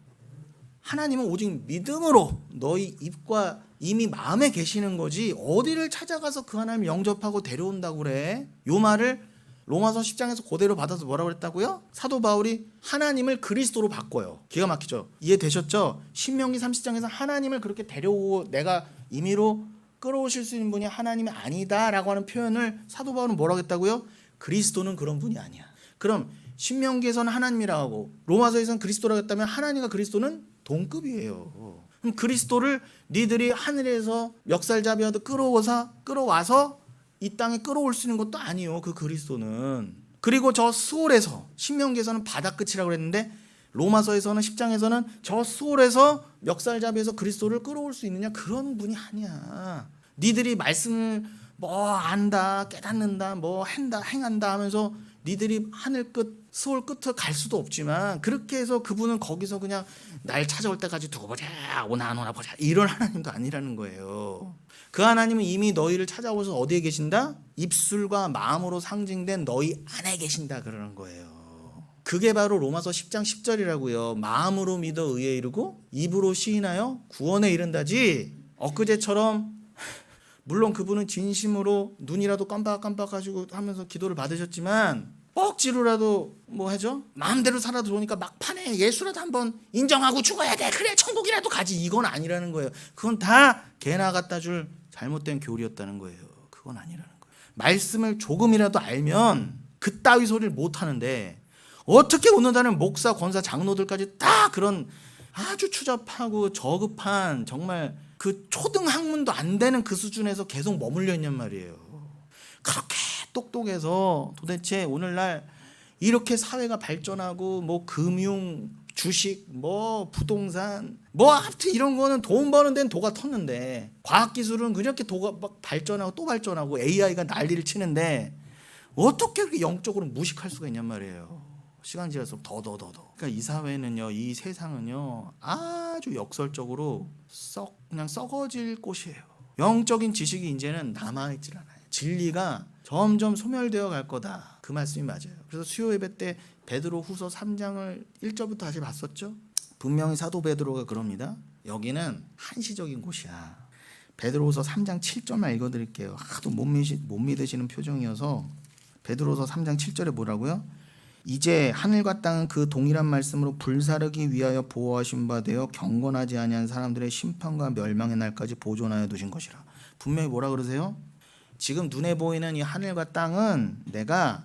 하나님은 오직 믿음으로 너희 입과 이미 마음에 계시는 거지 어디를 찾아가서 그 하나님을 영접하고 데려온다고 그래. 요 말을 로마서 10장에서 그대로 받아서 뭐라고 그랬다고요? 사도 바울이 하나님을 그리스도로 바꿔요. 기가 막히죠. 이해되셨죠? 신명기 30장에서 하나님을 그렇게 데려오고 내가 임의로 끌어오실 수 있는 분이 하나님이 아니다라고 하는 표현을 사도 바울은 뭐라고 했다고요? 그리스도는 그런 분이 아니야. 그럼 신명기에서는 하나님이라고 하고 로마서에서는 그리스도라고 했다면 하나님과 그리스도는 동급이에요. 그럼 그리스도를 니들이 하늘에서 멱살잡이하듯 끌어와서 이 땅에 끌어올 수 있는 것도 아니요. 그 그리스도는. 그리고 저 수월에서 신명기에서는 바다 끝이라고 그랬는데 로마서에서는 10장에서는 저 수월에서 멱살잡이에서 그리스도를 끌어올 수 있느냐? 그런 분이 아니야. 니들이 말씀을 뭐 안다, 깨닫는다, 뭐 행한다 하면서 니들이 하늘 끝, 수월 끝을 갈 수도 없지만 그렇게 해서 그분은 거기서 그냥 날 찾아올 때까지 두고 보자, 오나 안 오나 보자, 이런 하나님도 아니라는 거예요. 그 하나님은 이미 너희를 찾아오셔서 어디에 계신다? 입술과 마음으로 상징된 너희 안에 계신다 그러는 거예요. 그게 바로 로마서 10장 10절이라고요. 마음으로 믿어 의에 이르고 입으로 시인하여 구원에 이른다지. 엊그제처럼 물론 그분은 진심으로 눈이라도 깜빡깜빡하시고 하면서 기도를 받으셨지만 억지로라도 뭐 하죠? 마음대로 살아 들어오니까 막판에 예수라도 한번 인정하고 죽어야 돼. 그래 천국이라도 가지. 이건 아니라는 거예요. 그건 다 개나 갖다 줄 잘못된 교리였다는 거예요. 그건 아니라는 거예요. 말씀을 조금이라도 알면 그따위 소리를 못 하는데 어떻게 오늘날은 목사, 권사, 장로들까지 다 그런 아주 추잡하고 저급한 정말 그 초등 학문도 안 되는 그 수준에서 계속 머물려 있냔 말이에요. 그렇게 똑똑해서 도대체 오늘날 이렇게 사회가 발전하고 뭐 금융, 주식, 뭐 부동산, 뭐 아무튼 이런 거는 돈 버는 데는 도가 텄는데 과학기술은 그렇게 도가 막 발전하고 또 발전하고 AI가 난리를 치는데 어떻게 그렇게 영적으로 무식할 수가 있냔 말이에요. 시간 지날수록 더. 그러니까 이 사회는요, 이 세상은요, 아주 역설적으로 그냥 썩어질 곳이에요. 영적인 지식이 이제는 남아있질 않아요. 진리가 점점 소멸되어 갈 거다. 그 말씀이 맞아요. 그래서 수요 예배 때 베드로후서 3장을 1절부터 다시 봤었죠. 분명히 사도 베드로가 그럽니다. 여기는 한시적인 곳이야. 베드로후서 3장 7절만 읽어드릴게요. 하도 못 믿으시는 표정이어서 베드로후서 3장 7절에 뭐라고요? 이제 하늘과 땅은 그 동일한 말씀으로 불사르기 위하여 보호하신 바 되어 경건하지 아니한 사람들의 심판과 멸망의 날까지 보존하여 두신 것이라. 분명히 뭐라 그러세요? 지금 눈에 보이는 이 하늘과 땅은 내가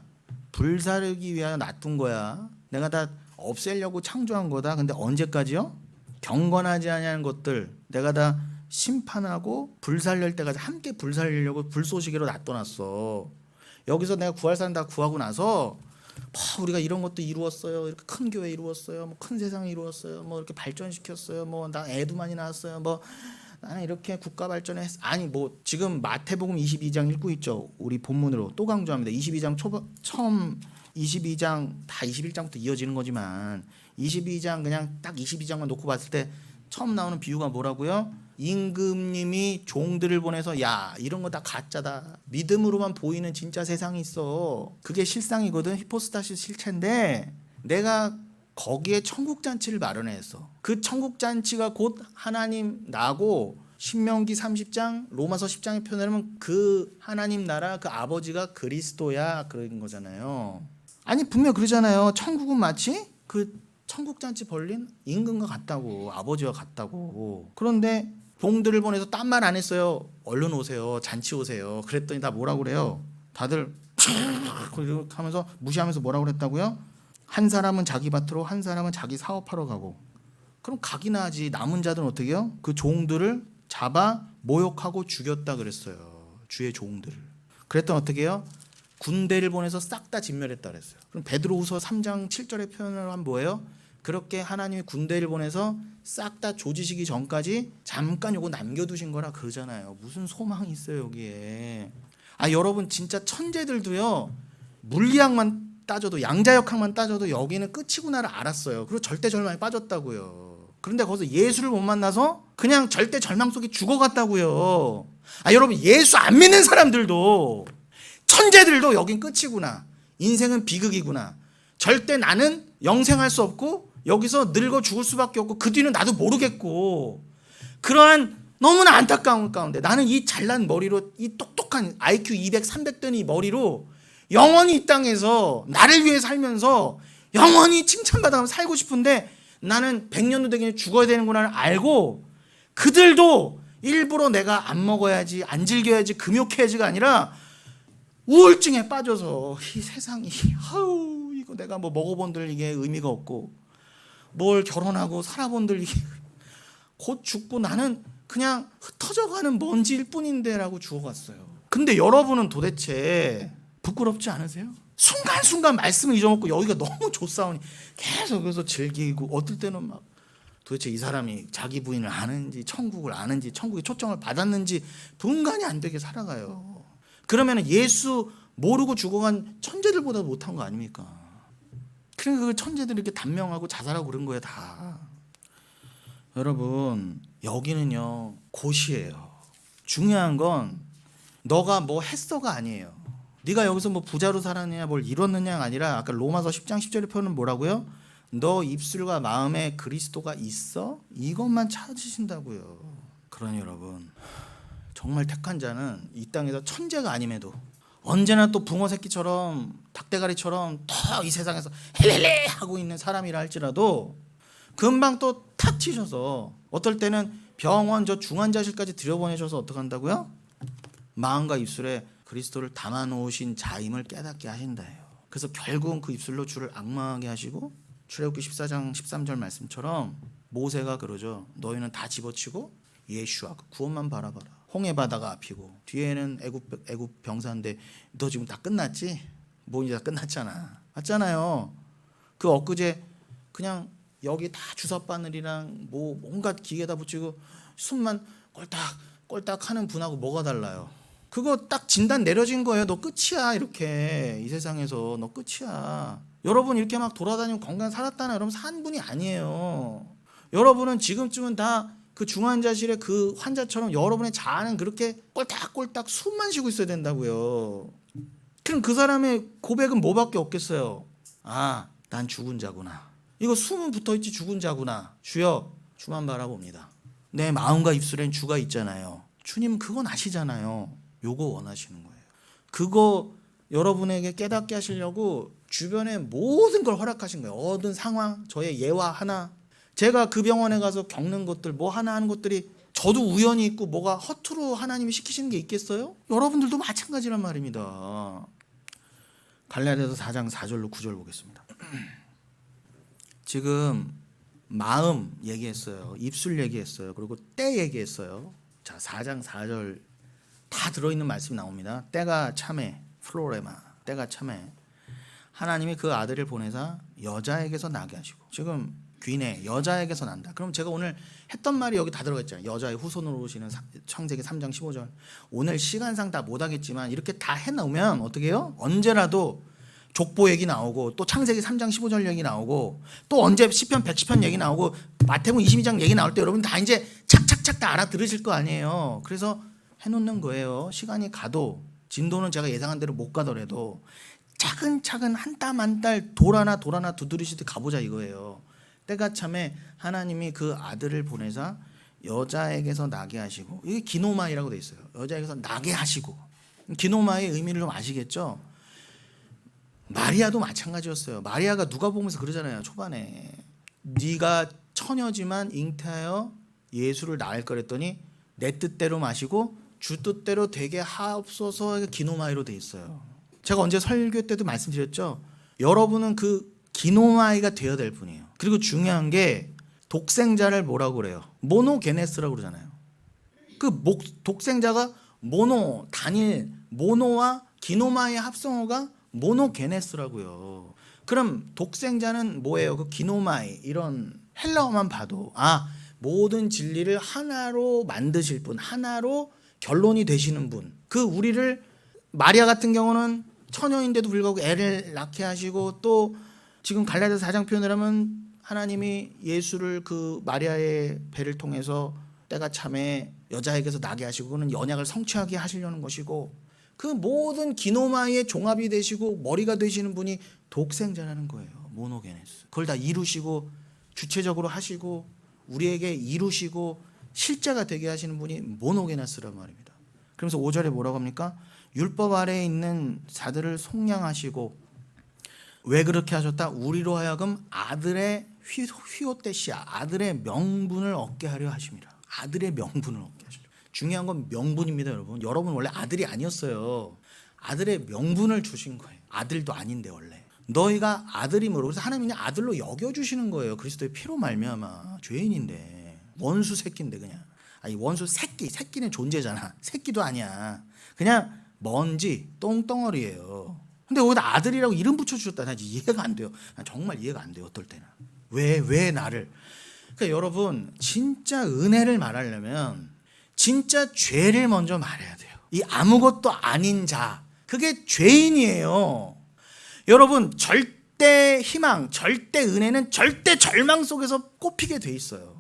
불사르기 위하여 놔둔 거야. 내가 다 없애려고 창조한 거다. 근데 언제까지요? 경건하지 아니한 것들 내가 다 심판하고 불살릴 때까지 함께 불살리려고 불쏘시개로 놔둬놨어. 여기서 내가 구할 사람 다 구하고 나서 우리가 이런 것도 이루었어요. 이렇게 큰 교회 이루었어요. 뭐 큰 세상 이루었어요. 뭐 이렇게 발전시켰어요. 뭐 나 애도 많이 낳았어요. 뭐 나는 이렇게 국가 발전했어. 아니 뭐 지금 마태복음 22장 읽고 있죠. 우리 본문으로 또 강조합니다. 22장 처음 22장 다 21장부터 이어지는 거지만 22장 그냥 딱 22장만 놓고 봤을 때 처음 나오는 비유가 뭐라고요? 임금님이 종들을 보내서 야 이런 거 다 가짜다, 믿음으로만 보이는 진짜 세상이 있어, 그게 실상이거든, 히포스타시 실체인데 내가 거기에 천국잔치를 마련했어. 그 천국잔치가 곧 하나님 나고, 신명기 30장 로마서 10장에 표현하면 그 하나님 나라 그 아버지가 그리스도야, 그런 거잖아요. 아니 분명 그러잖아요. 천국은 마치 그 천국잔치 벌린 임금과 같다고, 아버지와 같다고. 그런데 종들을 보내서 딴 말 안 했어요. 얼른 오세요, 잔치 오세요. 그랬더니 다 뭐라고 그래요? 다들 하면서 무시하면서 뭐라고 그랬다고요? 한 사람은 자기 밭으로, 한 사람은 자기 사업하러 가고. 그럼 가기나 하지. 남은 자들은 어떻게 해요? 그 종들을 잡아 모욕하고 죽였다 그랬어요. 주의 종들을. 그랬더니 어떻게 해요? 군대를 보내서 싹 다 진멸했다 그랬어요. 그럼 베드로후서 3장 7절의 표현을 하면 뭐예요? 그렇게 하나님이 군대를 보내서 싹 다 조지시기 전까지 잠깐 요거 남겨두신 거라 그러잖아요. 무슨 소망이 있어요 여기에. 여러분 진짜 천재들도요, 물리학만 따져도, 양자역학만 따져도 여기는 끝이구나를 알았어요. 그리고 절대 절망에 빠졌다고요. 그런데 거기서 예수를 못 만나서 그냥 절대 절망 속에 죽어갔다고요. 여러분 예수 안 믿는 사람들도, 천재들도 여긴 끝이구나, 인생은 비극이구나, 절대 나는 영생할 수 없고 여기서 늙어 죽을 수밖에 없고 그 뒤는 나도 모르겠고, 그러한 너무나 안타까운 가운데 나는 이 잘난 머리로, 이 똑똑한 IQ 200, 300 된 이 머리로 영원히 이 땅에서 나를 위해 살면서 영원히 칭찬받아가면서 살고 싶은데 나는 100년도 되긴 죽어야 되는구나를 알고, 그들도 일부러 내가 안 먹어야지, 안 즐겨야지, 금욕해야지가 아니라 우울증에 빠져서 이 세상이 이거 내가 뭐 먹어본들 이게 의미가 없고, 뭘 결혼하고 살아본들 이게 곧 죽고 나는 그냥 흩어져가는 먼지일 뿐인데 라고 죽어갔어요. 근데 여러분은 도대체 부끄럽지 않으세요? 순간순간 말씀을 잊어먹고 여기가 너무 좋사오니 계속 그래서 즐기고, 어떨 때는 막 도대체 이 사람이 자기 부인을 아는지, 천국을 아는지, 천국에 초청을 받았는지 분간이 안 되게 살아가요. 그러면 예수 모르고 죽어간 천재들보다 못한 거 아닙니까? 그러니까 그 천재들이 이렇게 단명하고 자살하고 그런 거예요 다. 여러분 여기는요 곳이에요. 중요한 건 너가 뭐 했어가 아니에요. 네가 여기서 뭐 부자로 살았느냐, 뭘 이뤘느냐가 아니라, 아까 로마서 10장 10절의 표현은 뭐라고요? 너 입술과 마음에 그리스도가 있어? 이것만 찾으신다고요. 그러니 여러분 정말 택한 자는 이 땅에서 천재가 아님에도 언제나 또 붕어 새끼처럼, 닭대가리처럼 더 이 세상에서 헬렐레 하고 있는 사람이라 할지라도 금방 또 탁 치셔서 어떨 때는 병원 저 중환자실까지 들여보내셔서 어떻게 한다고요? 마음과 입술에 그리스도를 담아놓으신 자임을 깨닫게 하신다예요. 그래서 결국은 그 입술로 주를 앙망하게 하시고, 출애굽기 14장 13절 말씀처럼 모세가 그러죠. 너희는 다 집어치고 예수와 그 구원만 바라봐라. 홍해 바다가 앞이고 뒤에는 애굽 병사인데 너 지금 다 끝났지? 뭐 이제 다 끝났잖아. 맞잖아요. 그 엊그제 그냥 여기 다 주사바늘이랑 뭐 온갖 기계다 붙이고 숨만 꼴딱꼴딱 하는 분하고 뭐가 달라요? 그거 딱 진단 내려진 거예요. 너 끝이야. 이렇게 이 세상에서 너 끝이야. 여러분 이렇게 막 돌아다니고 건강 살았다나 여러분 산 분이 아니에요. 여러분은 지금쯤은 다 그 중환자실에 그 환자처럼 여러분의 자아는 그렇게 꼴딱꼴딱 숨만 쉬고 있어야 된다고요. 그럼 그 사람의 고백은 뭐밖에 없겠어요? 난 죽은 자구나. 이거 숨은 붙어있지 죽은 자구나. 주여 주만 바라봅니다. 내 마음과 입술엔 주가 있잖아요. 주님 그건 아시잖아요. 요거 원하시는 거예요. 그거 여러분에게 깨닫게 하시려고 주변에 모든 걸 허락하신 거예요. 얻은 상황, 저의 예화 하나, 제가 그 병원에 가서 겪는 것들, 뭐 하나 하는 것들이 저도 우연히 있고 뭐가 허투루 하나님이 시키시는 게 있겠어요? 여러분들도 마찬가지란 말입니다. 갈라디아서 4장 4절로 9절 보겠습니다. 지금 마음 얘기했어요. 입술 얘기했어요. 그리고 때 얘기했어요. 자, 4장 4절 다 들어있는 말씀이 나옵니다. 때가 참에, 플로레마, 때가 참에 하나님이 그 아들을 보내사 여자에게서 나게 하시고, 지금 귀내 여자에게서 난다. 그럼 제가 오늘 했던 말이 여기 다 들어가 있잖아요. 여자의 후손으로 오시는 창세기 3장 15절. 오늘 시간상 다 못하겠지만 이렇게 다 해놓으면 어떻게 해요? 언제라도 족보 얘기 나오고, 또 창세기 3장 15절 얘기 나오고, 또 언제 시편 110편 얘기 나오고, 마태복음 22장 얘기 나올 때 여러분 다 이제 착착 착착 다 알아들으실 거 아니에요. 그래서 해놓는 거예요. 시간이 가도 진도는 제가 예상한 대로 못 가더라도 차근차근 한 땀 한 땀 돌 하나 두드리시듯 가보자 이거예요. 때가 참에 하나님이 그 아들을 보내사 여자에게서 나게 하시고, 이게 기노마이라고 돼 있어요. 여자에게서 나게 하시고. 기노마이의 의미를 좀 아시겠죠? 마리아도 마찬가지였어요. 마리아가 누가 보면서 그러잖아요. 초반에 네가 처녀지만 잉태하여 예수를 낳을 거랬더니 내 뜻대로 마시고 주 뜻대로 되게 하옵소서. 기노마이로 돼 있어요. 제가 언제 설교 때도 말씀드렸죠. 여러분은 그 기노마이가 되어야 될 분이에요. 그리고 중요한 게 독생자를 뭐라고 그래요? 모노게네스라고 그러잖아요. 그 독생자가 모노, 단일, 모노와 기노마의 합성어가 모노게네스라고요. 그럼 독생자는 뭐예요? 그 기노마이, 이런 헬라어만 봐도 모든 진리를 하나로 만드실 분, 하나로 결론이 되시는 분. 그 우리를, 마리아 같은 경우는 처녀인데도 불구하고 애를 낳게 하시고, 또 지금 갈라디아서 4장 표현을 하면 하나님이 예수를 그 마리아의 배를 통해서 때가 참에 여자에게서 나게 하시고, 그는 언약을 성취하게 하시려는 것이고, 그 모든 기노마이의 종합이 되시고 머리가 되시는 분이 독생자라는 거예요. 모노게네스. 그걸 다 이루시고 주체적으로 하시고 우리에게 이루시고 실제가 되게 하시는 분이 모노게네스란 말입니다. 그러면서 5절에 뭐라고 합니까? 율법 아래에 있는 자들을 속량하시고, 왜 그렇게 하셨다? 우리로 하여금 아들의 휘오테시아, 아들의 명분을 얻게 하려 하십니다. 아들의 명분을 얻게 하시려. 중요한 건 명분입니다, 여러분. 여러분 원래 아들이 아니었어요. 아들의 명분을 주신 거예요. 아들도 아닌데 원래. 너희가 아들이므로, 그래서 하나님이 아들로 여겨주시는 거예요. 그리스도의 피로 말미암아. 죄인인데, 원수 새끼인데 그냥. 아니 원수 새끼는 존재잖아. 새끼도 아니야. 그냥 먼지 똥덩어리예요. 근데 거기다 아들이라고 이름 붙여주셨다. 나 이해가 안 돼요. 난 정말 이해가 안 돼요. 어떨 때는. 왜 나를. 그러니까 여러분, 진짜 은혜를 말하려면 진짜 죄를 먼저 말해야 돼요. 이 아무것도 아닌 자, 그게 죄인이에요. 여러분, 절대 희망, 절대 은혜는 절대 절망 속에서 꼽히게 돼 있어요.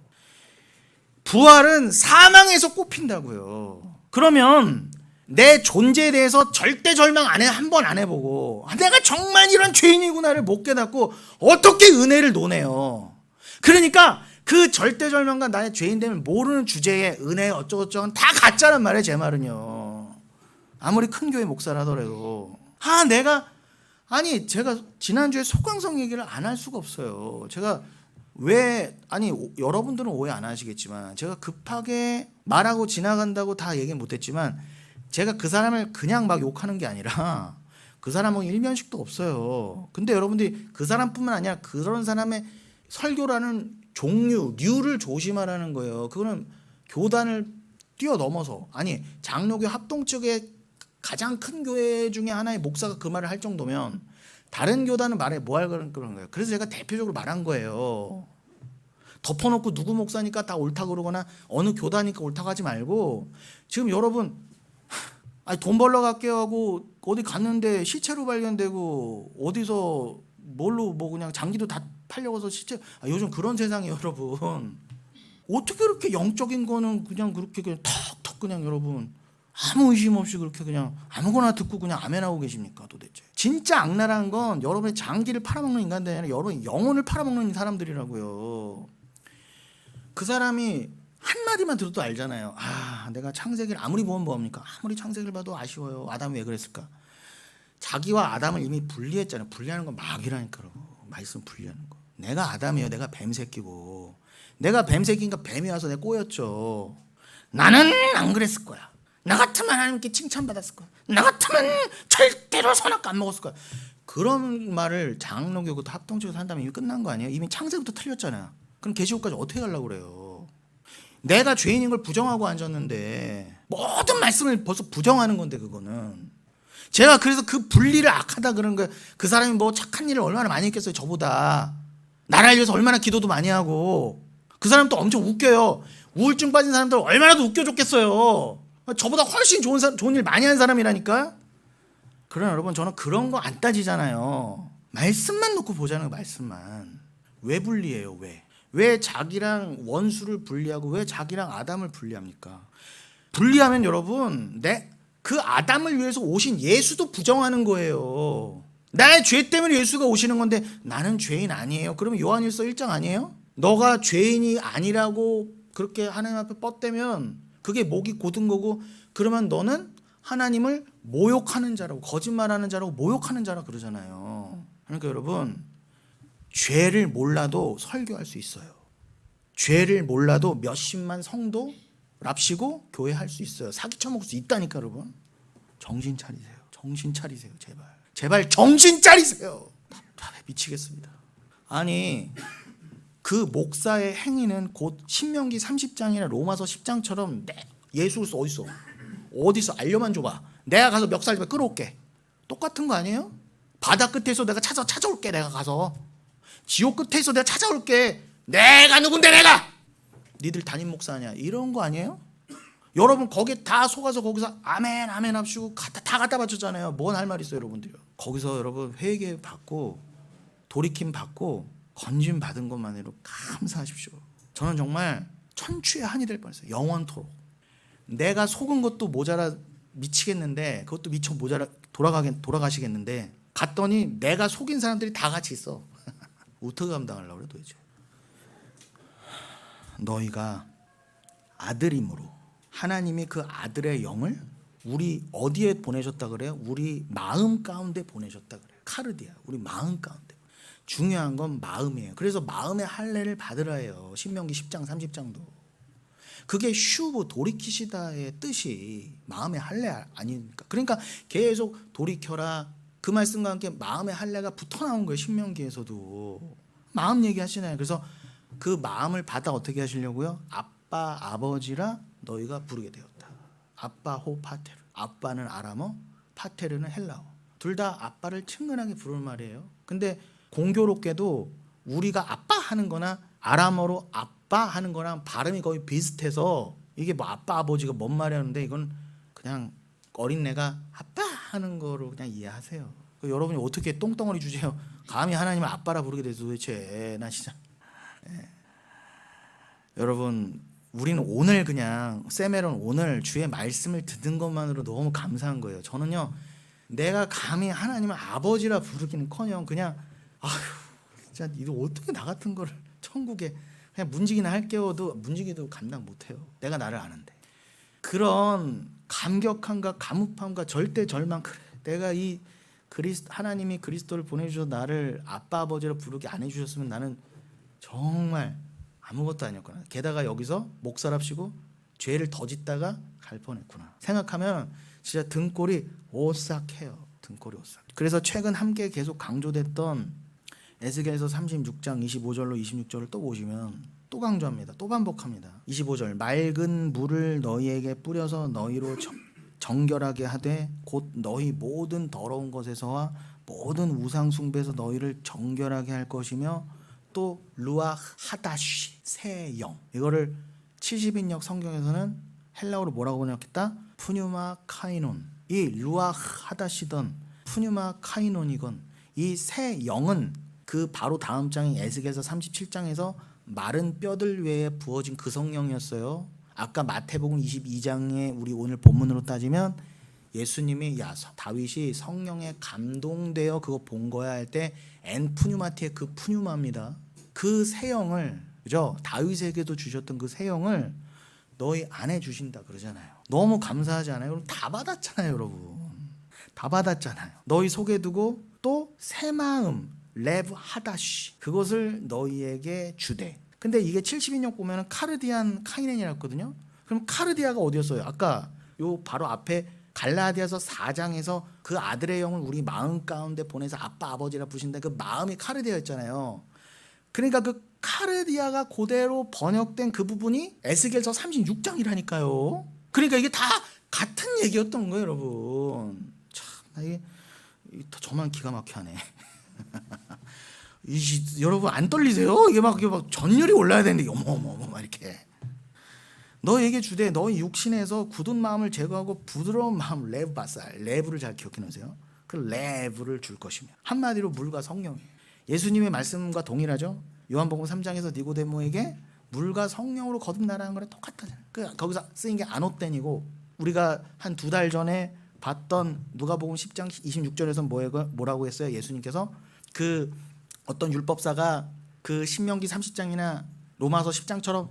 부활은 사망에서 꼽힌다고요. 그러면 내 존재에 대해서 절대 절망 한 번 안 해보고, 내가 정말 이런 죄인이구나를 못 깨닫고 어떻게 은혜를 논해요. 그러니까 그 절대 절망과 나의 죄인됨을 모르는 주제에 은혜 어쩌고저쩌고 다 가짜란 말이에요. 제 말은요. 아무리 큰 교회 목사라더라도. 제가 지난주에 소강성 얘기를 안 할 수가 없어요. 제가 여러분들은 오해 안 하시겠지만, 제가 급하게 말하고 지나간다고 다 얘기 못했지만, 제가 그 사람을 그냥 막 욕하는 게 아니라 그 사람은 일면식도 없어요. 근데 여러분들이 그 사람뿐만 아니라 그런 사람의 설교라는 류를 조심하라는 거예요. 그거는 교단을 뛰어넘어서, 장로교 합동 측의 가장 큰 교회 중에 하나의 목사가 그 말을 할 정도면 다른 교단은 말해 뭐 할 그런 거예요. 그래서 제가 대표적으로 말한 거예요. 덮어놓고 누구 목사니까 다 옳다 그러거나 어느 교단이니까 옳다고 하지 말고, 지금 여러분 돈 벌러 갈게요 하고 어디 갔는데 시체로 발견되고, 어디서 뭘로 그냥 장기도 다 팔려서 시체. 요즘 그런 세상이에요, 여러분. 어떻게 그렇게 영적인 거는 그냥 그렇게 그냥 턱턱 그냥 여러분 아무 의심 없이 그렇게 그냥 아무거나 듣고 그냥 아멘하고 계십니까 도대체? 진짜 악랄한 건 여러분의 장기를 팔아먹는 인간들이 아니라 여러분의 영혼을 팔아먹는 사람들이라고요. 그 사람이 한마디만 들어도 알잖아요. 내가 창세기를 아무리 보면 뭐합니까? 아무리 창세기를 봐도 아쉬워요. 아담이 왜 그랬을까? 자기와 아담을 이미 분리했잖아요. 분리하는 건 막이라니까요. 말씀 분리하는 거. 내가 아담이에요. 내가 뱀새끼고. 내가 뱀새끼니까 뱀이 와서 내가 꼬였죠. 나는 안 그랬을 거야. 나 같으면 하나님께 칭찬받았을 거야. 나 같으면 절대로 선악 안 먹었을 거야. 그런 말을 장로교고 합동적으로 한다면 이미 끝난 거 아니에요? 이미 창세부터 틀렸잖아요. 그럼 계시록까지 어떻게 가려고 그래요? 내가 죄인인 걸 부정하고 앉았는데 모든 말씀을 벌써 부정하는 건데, 그거는. 제가 그래서 그 분리를 악하다 그런 거예요. 그 사람이 뭐 착한 일을 얼마나 많이 했겠어요, 저보다. 나라를 위해서 얼마나 기도도 많이 하고. 그 사람 또 엄청 웃겨요. 우울증 빠진 사람들 얼마나 더 웃겨줬겠어요. 저보다 훨씬 좋은 일 많이 한 사람이라니까. 그러나 여러분, 저는 그런 거 안 따지잖아요. 말씀만 놓고 보자는 거, 말씀만. 왜 분리해요? 왜 자기랑 원수를 분리하고 왜 자기랑 아담을 분리합니까? 분리하면 여러분 그 아담을 위해서 오신 예수도 부정하는 거예요. 나의 죄 때문에 예수가 오시는 건데 나는 죄인 아니에요. 그러면 요한일서 1장 아니에요? 너가 죄인이 아니라고 그렇게 하나님 앞에 뻗대면 그게 목이 곧은 거고, 그러면 너는 하나님을 모욕하는 자라고, 거짓말하는 자라고, 모욕하는 자라고 그러잖아요. 그러니까 여러분, 죄를 몰라도 설교할 수 있어요. 죄를 몰라도 몇십만 성도 랍시고 교회할 수 있어요. 사기 쳐먹을 수 있다니까. 여러분, 정신 차리세요. 정신 차리세요. 제발 정신 차리세요. 답답해 미치겠습니다. 아니, 그 목사의 행위는 곧 신명기 30장이나 로마서 10장처럼 예수 그리스도 어디서 알려만 줘봐. 내가 가서 멱살 잡아 끌어올게. 똑같은 거 아니에요? 바다 끝에서 내가 찾아올게. 내가 가서 지옥 끝에서 내가 찾아올게. 내가 누군데 내가? 니들 담임 목사냐? 이런 거 아니에요? 여러분 거기에 다 속아서 거기서 아멘 아멘 합시고 다 갖다 바쳤잖아요. 뭔 할 말 있어요 여러분들요? 거기서 여러분 회개 받고 돌이킴 받고 건짐 받은 것만으로 감사하십시오. 저는 정말 천추의 한이 될 뻔했어요. 영원토록. 내가 속은 것도 모자라 미치겠는데, 그것도 미쳐 모자라 돌아가시겠는데, 갔더니 내가 속인 사람들이 다 같이 있어. 어떻게 감당하려고 그래 도대체? 너희가 아들임으로 하나님이 그 아들의 영을 우리 어디에 보내셨다 그래요? 우리 마음 가운데 보내셨다 그래요. 카르디아, 우리 마음 가운데. 중요한 건 마음이에요. 그래서 마음의 할례를 받으라 해요. 신명기 10장 30장도. 그게 슈브 돌이키시다의 뜻이 마음의 할례 아닙니까? 그러니까 계속 돌이켜라. 그 말씀과 함께 마음의 할례가 붙어 나온 거예요. 신명기에서도. 마음 얘기하시나요? 그래서 그 마음을 받아 어떻게 하시려고요? 아빠 아버지라 너희가 부르게 되었다. 아빠 호 파테르. 아빠는 아람어, 파테르는 헬라어. 둘 다 아빠를 친근하게 부르는 말이에요. 근데 공교롭게도 우리가 아빠 하는 거나 아람어로 아빠 하는 거랑 발음이 거의 비슷해서 이게 뭐 아빠 아버지가 뭔 말이었는데 이건 그냥 어린애가 아빠 하는 거로 그냥 이해하세요. 여러분이 어떻게 똥덩어리 주제요 감히 하나님을 아빠라 부르게 돼서 도대체. 나 진짜 여러분, 우리는 오늘 그냥 세메론 오늘 주의 말씀을 듣는 것만으로 너무 감사한 거예요. 저는요, 내가 감히 하나님을 아버지라 부르기는커녕 그냥 아휴 진짜 이거 어떻게 나 같은 거를 천국에 그냥 문지기나 할게요도 문지기도 감당 못해요. 내가 나를 아는데. 그런 감격함과 감흡함과 절대 절망. 그래, 내가 이 하나님이 그리스도를 보내주셔서 나를 아빠 아버지라 부르게 안 해주셨으면 나는 정말 아무것도 아니었구나. 게다가 여기서 목사랍시고 죄를 더 짓다가 갈 뻔했구나 생각하면 진짜 등골이 오싹해요. 등골이 오싹. 그래서 최근 함께 계속 강조됐던 에스겔서 36장 25절로 26절을 또 보시면 또 강조합니다. 또 반복합니다. 25절 맑은 물을 너희에게 뿌려서 너희로 정결하게 하되 곧 너희 모든 더러운 것에서와 모든 우상 숭배에서 너희를 정결하게 할 것이며 또 루아흐 하다시 새 영. 이거를 70인역 성경에서는 헬라어로 뭐라고 번역했다? 푸뉴마 카이논. 이 루아흐 하다시던 푸뉴마 카이논이건 이 새 영은 그 바로 다음 장인 에스겔서 37장에서 마른 뼈들 위에 부어진 그 성령이었어요. 아까 마태복음 22장에 우리 오늘 본문으로 따지면 예수님이 다윗이 성령에 감동되어 그거 본 거야 할 때 엔푸뉴마티의 그 푸뉴마입니다. 그 새 영을, 그죠? 다윗에게도 주셨던 그 새 영을 너희 안에 주신다 그러잖아요. 너무 감사하지 않아요? 그럼 다 받았잖아요, 여러분. 다 받았잖아요. 너희 속에 두고 또 새 마음 레브 하다시 그것을 너희에게 주되. 근데 이게 70인역 보면은 카르디안 카이넨이라고 했거든요. 그럼 카르디아가 어디였어요? 아까 요 바로 앞에 갈라디아서 4장에서 그 아들의 영을 우리 마음 가운데 보내서 아빠 아버지라 부르신다. 그 마음이 카르디아였잖아요. 그러니까 그 카르디아가 그대로 번역된 그 부분이 에스겔서 36장이라니까요. 그러니까 이게 다 같은 얘기였던 거예요, 여러분. 참, 이게 저만 기가 막혀하네. 여러분 안 떨리세요? 이게 막 전율이 올라야 되는데 어머머머 막 이렇게. 너에게 주되 너희 육신에서 굳은 마음을 제거하고 부드러운 마음 레브 바살. 레브를 잘 기억해 놓으세요. 그 레브를 줄 것이며 한마디로 물과 성령이에요. 예수님의 말씀과 동일하죠. 요한복음 3장에서 니고데모에게 물과 성령으로 거듭나라는 거랑 똑같다잖아요. 거기서 쓰인 게 아노땡이고, 우리가 한 2달 전에 봤던 누가복음 10장 26절에서 뭐라고 했어요? 예수님께서 그 어떤 율법사가 그 신명기 30장이나 로마서 10장처럼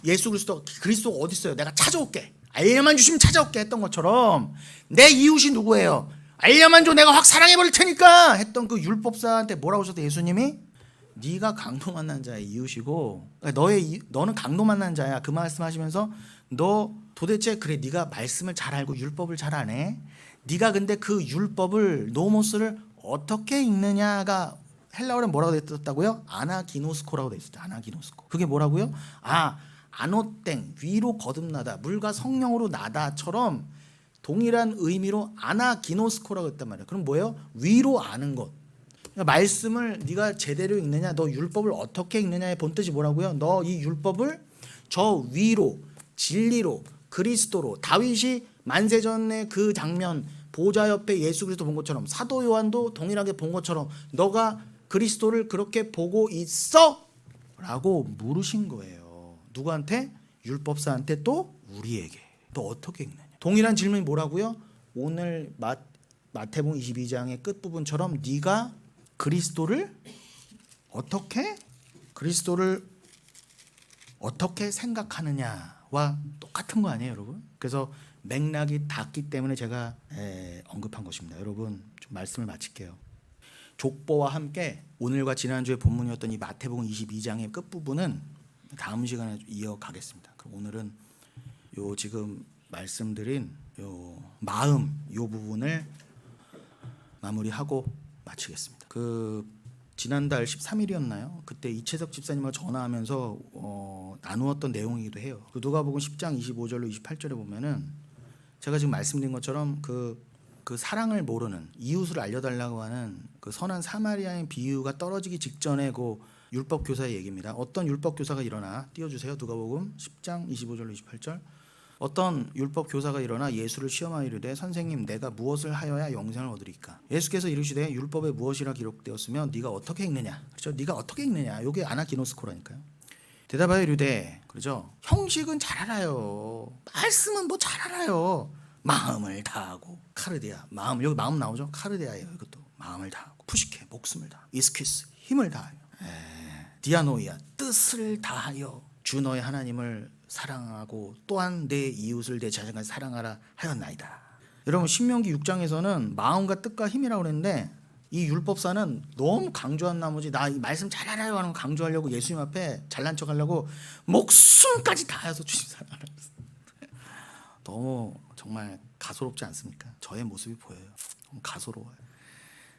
예수 그리스도가 어디 있어요? 내가 찾아올게. 알려만 주시면 찾아올게 했던 것처럼 내 이웃이 누구예요? 알려만 줘, 내가 확 사랑해버릴 테니까 했던 그 율법사한테 뭐라고 하셨대? 예수님이 네가 강도 만난 자의 이웃이고 너는 강도 만난 자야. 그 말씀하시면서 너 도대체 그래 네가 말씀을 잘 알고 율법을 잘 안 해? 네가 근데 그 율법을 노모스를 어떻게 읽느냐가 헬라어로 뭐라고 됐었다고요? 아나기노스코라고 돼 있었죠. 아나기노스코. 그게 뭐라고요? 아노땡, 위로 거듭나다, 물과 성령으로 나다처럼 동일한 의미로 아나기노스코라고 했단 말이에요. 그럼 뭐예요? 위로 아는 것. 그러니까 말씀을 네가 제대로 읽느냐, 너 율법을 어떻게 읽느냐의 본뜻이 뭐라고요? 너 이 율법을 저 위로, 진리로, 그리스도로, 다윗이 만세전의 그 장면 보좌 옆에 예수 그리스도 본 것처럼, 사도 요한도 동일하게 본 것처럼 너가 그리스도를 그렇게 보고 있어? 라고 물으신 거예요. 누구한테? 율법사한테, 또 우리에게. 너 어떻게 읽느냐? 동일한 질문이 뭐라고요? 오늘 마태복음 22장의 끝부분처럼 네가 그리스도를 어떻게 생각하느냐와 똑같은 거 아니에요, 여러분? 그래서 맥락이 닿기 때문에 제가 언급한 것입니다. 여러분, 좀 말씀을 마칠게요. 족보와 함께 오늘과 지난주에 본문이었던 이 마태복음 22장의 끝부분은 다음 시간에 이어가겠습니다. 그럼 오늘은 요 지금 말씀드린 요 마음 요 부분을 마무리하고 마치겠습니다. 그 지난달 13일이었나요? 그때 이채석 집사님과 전화하면서 나누었던 내용이기도 해요. 그 누가복음 10장 25절로 28절에 보면은 제가 지금 말씀드린 것처럼 그 사랑을 모르는, 이웃을 알려달라고 하는 그 선한 사마리아인 비유가 떨어지기 직전에 그 율법 교사의 얘기입니다. 어떤 율법 교사가 일어나, 띄워주세요. 누가복음 10장 25절로 28절. 어떤 율법 교사가 일어나 예수를 시험하여 이르되 선생님, 내가 무엇을 하여야 영생을 얻으리까? 예수께서 이르시되 율법에 무엇이라 기록되었으며 네가 어떻게 읽느냐? 그렇죠? 네가 어떻게 읽느냐? 이게 아나기노스코라니까요. 대답하여 이르되, 그렇죠? 형식은 잘 알아요. 말씀은 뭐 잘 알아요. 마음을 다하고, 카르디아, 마음, 여기 마음 나오죠? 카르디아예요. 이것도 마음을 다하고, 푸시케, 목숨을 다하고, 이스키스, 힘을 다하여, 디아노이아, 뜻을 다하여 주 너의 하나님을 사랑하고 또한 내 이웃을 내 자신까지 사랑하라 하였나이다. 여러분, 신명기 6장에서는 마음과 뜻과 힘이라고 그랬는데 이 율법사는 너무 강조한 나머지 나 이 말씀 잘 알아요 하는 거 강조하려고 예수님 앞에 잘난 척하려고 목숨까지 다해서 주님 사랑하라. 너무 정말 가소롭지 않습니까? 저의 모습이 보여요. 너무 가소로워요.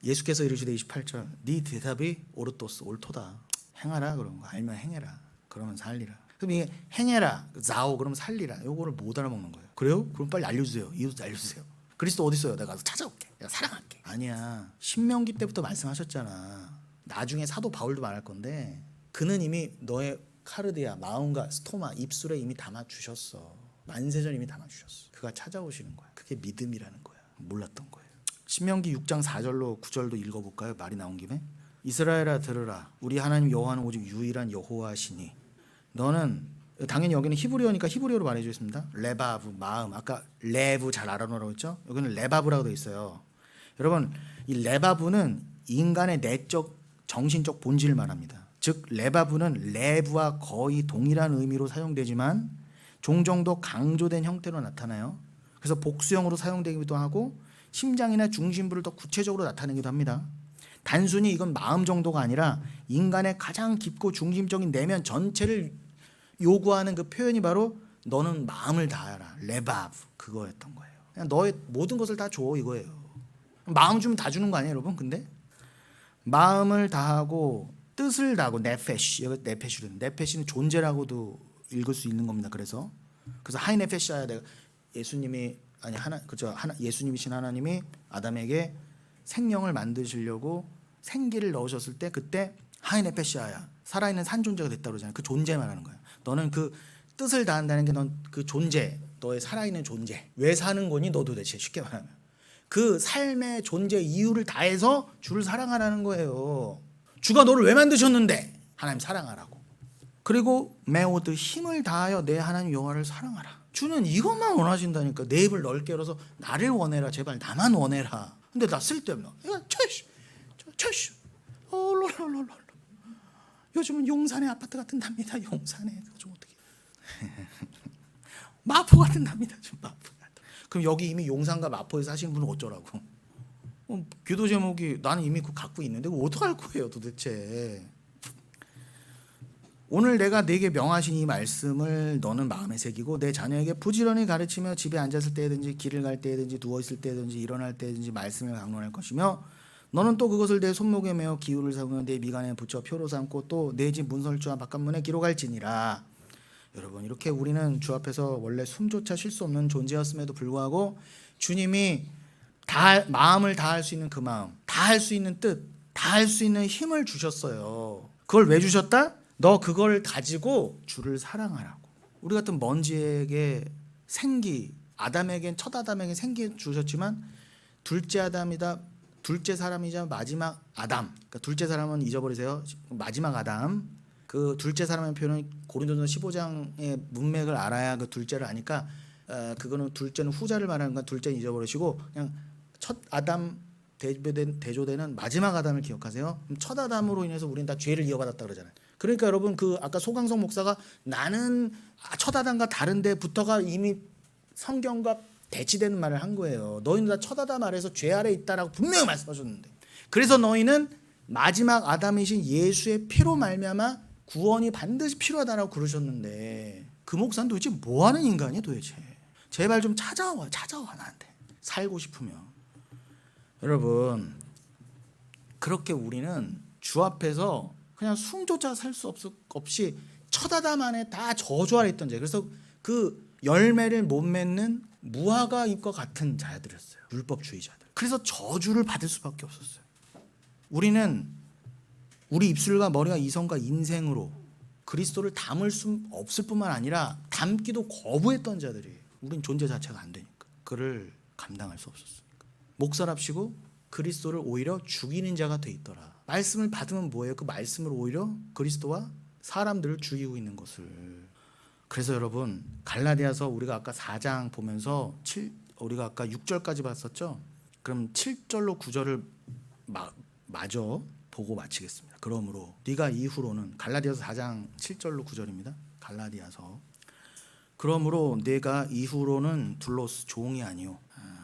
예수께서 이르시되 28절, 네 대답이 오르토스, 옳도다. 행하라. 그런 거 알면 행해라. 그러면 살리라. 그럼 이게 행해라, 자오, 그러면 살리라. 요거를 못 알아먹는 거예요. 그래요? 그럼 빨리 알려주세요. 이웃 알려주세요. 그리스도 어디 있어요? 내가 가서 찾아올게. 내가 사랑할게. 아니야. 신명기 때부터 말씀하셨잖아. 나중에 사도 바울도 말할 건데 그는 이미 너의 카르디아, 마음과 스토마, 입술에 이미 담아주셨어. 만세전 이미 담아주셨어. 그가 찾아오시는 거야. 그게 믿음이라는 거야. 몰랐던 거예요. 신명기 6장 4절로 9절도 읽어볼까요? 말이 나온 김에. 이스라엘아 들으라. 우리 하나님 여호와는 오직 유일한 여호와시니 너는, 당연히 여기는 히브리어니까 히브리어로 말해주겠습니다. 레바브, 마음. 아까 레브 잘 알아놓으라고 했죠? 여기는 레바브라고 되어 있어요. 여러분, 이 레바브는 인간의 내적 정신적 본질을 말합니다. 즉 레바브는 레브와 거의 동일한 의미로 사용되지만 종종 더 강조된 형태로 나타나요. 그래서 복수형으로 사용되기도 하고 심장이나 중심부를 더 구체적으로 나타내기도 합니다. 단순히 이건 마음 정도가 아니라 인간의 가장 깊고 중심적인 내면 전체를 요구하는 그 표현이 바로 너는 마음을 다하라. 레바브, 그거였던 거예요. 그냥 너의 모든 것을 다 줘, 이거예요. 마음 주면 다 주는 거 아니에요, 여러분? 근데 마음을 다하고 뜻을 다하고, 네페시, 여기 네페시는, 네페시는 존재라고도 읽을 수 있는 겁니다. 그래서 하이네페시아야, 내가 예수님이 예수님이신 하나님이 아담에게 생명을 만드시려고 생기를 넣으셨을 때 그때 하이네페시아야, 살아있는 산 존재가 됐다고 그러잖아요. 그 존재 말하는 거예요. 너는 그 뜻을 다한다는 게 넌 그 존재, 너의 살아있는 존재, 왜 사는 거니 너 도대체, 쉽게 말하면 그 삶의 존재 이유를 다해서 주를 사랑하라는 거예요. 주가 너를 왜 만드셨는데, 하나님 사랑하라고. 그리고 메오드 힘을 다하여 내 하나님 여호와를 사랑하라. 주는 이것만 원하신다니까. 내 입을 넓게 열어서 나를 원해라. 제발 나만 원해라. 근데 나 쓸데없나. 철수. 롤롤롤롤. 요즘은 용산에 아파트가 뜬답니다. 용산에 좀 어떻게. 마포가 뜬답니다. 지금 마포가. 그럼 여기 이미 용산과 마포에 사시는 분은 어쩌라고? 기도 제목이 나는 이미 그거 갖고 있는데 어떡할 거예요 도대체. 오늘 내가 네게 명하신 이 말씀을 너는 마음에 새기고 내 자녀에게 부지런히 가르치며 집에 앉았을 때든지 길을 갈 때든지 누워있을 때든지 일어날 때든지 말씀을 강론할 것이며 너는 또 그것을 내 손목에 메어 기울을 삼으며 내 미간에 붙여 표로 삼고 또 내 집 문설주와 바깥문에 기록할지니라. 여러분 이렇게 우리는 주 앞에서 원래 숨조차 쉴 수 없는 존재였음에도 불구하고 주님이 마음을 다할 수 있는 그 마음, 다할 수 있는 뜻, 다할 수 있는 힘을 주셨어요. 그걸 왜 주셨다? 너 그걸 가지고 주를 사랑하라고. 우리 같은 먼지에게 생기, 첫 아담에게 생기 주셨지만 둘째 아담이다, 둘째 사람이자 마지막 아담. 그러니까 둘째 사람은 잊어버리세요. 마지막 아담. 그 둘째 사람의 표현은 고린도전서 15장의 문맥을 알아야 그 둘째를 아니까 그거는 둘째는 후자를 말하는 건 둘째는 잊어버리시고 그냥 첫 아담 대조되는 마지막 아담을 기억하세요. 첫 아담으로 인해서 우리는 다 죄를 이어받았다 그러잖아요. 그러니까 여러분 그 아까 소강성 목사가 나는 첫 아담과 다른데부터가 이미 성경과 대치되는 말을 한 거예요. 너희는 다 첫 아담 아래에서 죄 아래 있다라고 분명히 말씀하셨는데 그래서 너희는 마지막 아담이신 예수의 피로 말미암아 구원이 반드시 필요하다라고 그러셨는데 그 목사는 도대체 뭐하는 인간이야 도대체. 제발 좀 찾아와 나한테 살고 싶으면. 여러분 그렇게 우리는 주 앞에서 그냥 숨조차 살 수 없이 첫 아담 안에 다 저주 아래 있던 자. 그래서 그 열매를 못 맺는 무화과잎과 같은 자들이었어요. 율법주의자들. 그래서 저주를 받을 수밖에 없었어요. 우리는 우리 입술과 머리와 이성과 인생으로 그리스도를 담을 수 없을 뿐만 아니라 담기도 거부했던 자들이에요. 우린 존재 자체가 안 되니까. 그를 감당할 수 없었으니까. 목사랍시고 그리스도를 오히려 죽이는 자가 돼 있더라. 말씀을 받으면 뭐예요? 그 말씀을 오히려 그리스도와 사람들을 죽이고 있는 것을. 그래서 여러분 갈라디아서 우리가 아까 4장 보면서 우리가 아까 6절까지 봤었죠? 그럼 7절로 9절을 마저 보고 마치겠습니다. 그러므로 네가 이후로는 갈라디아서 4장 7절로 9절입니다. 갈라디아서 그러므로 내가 이후로는 둘로스 종이 아니요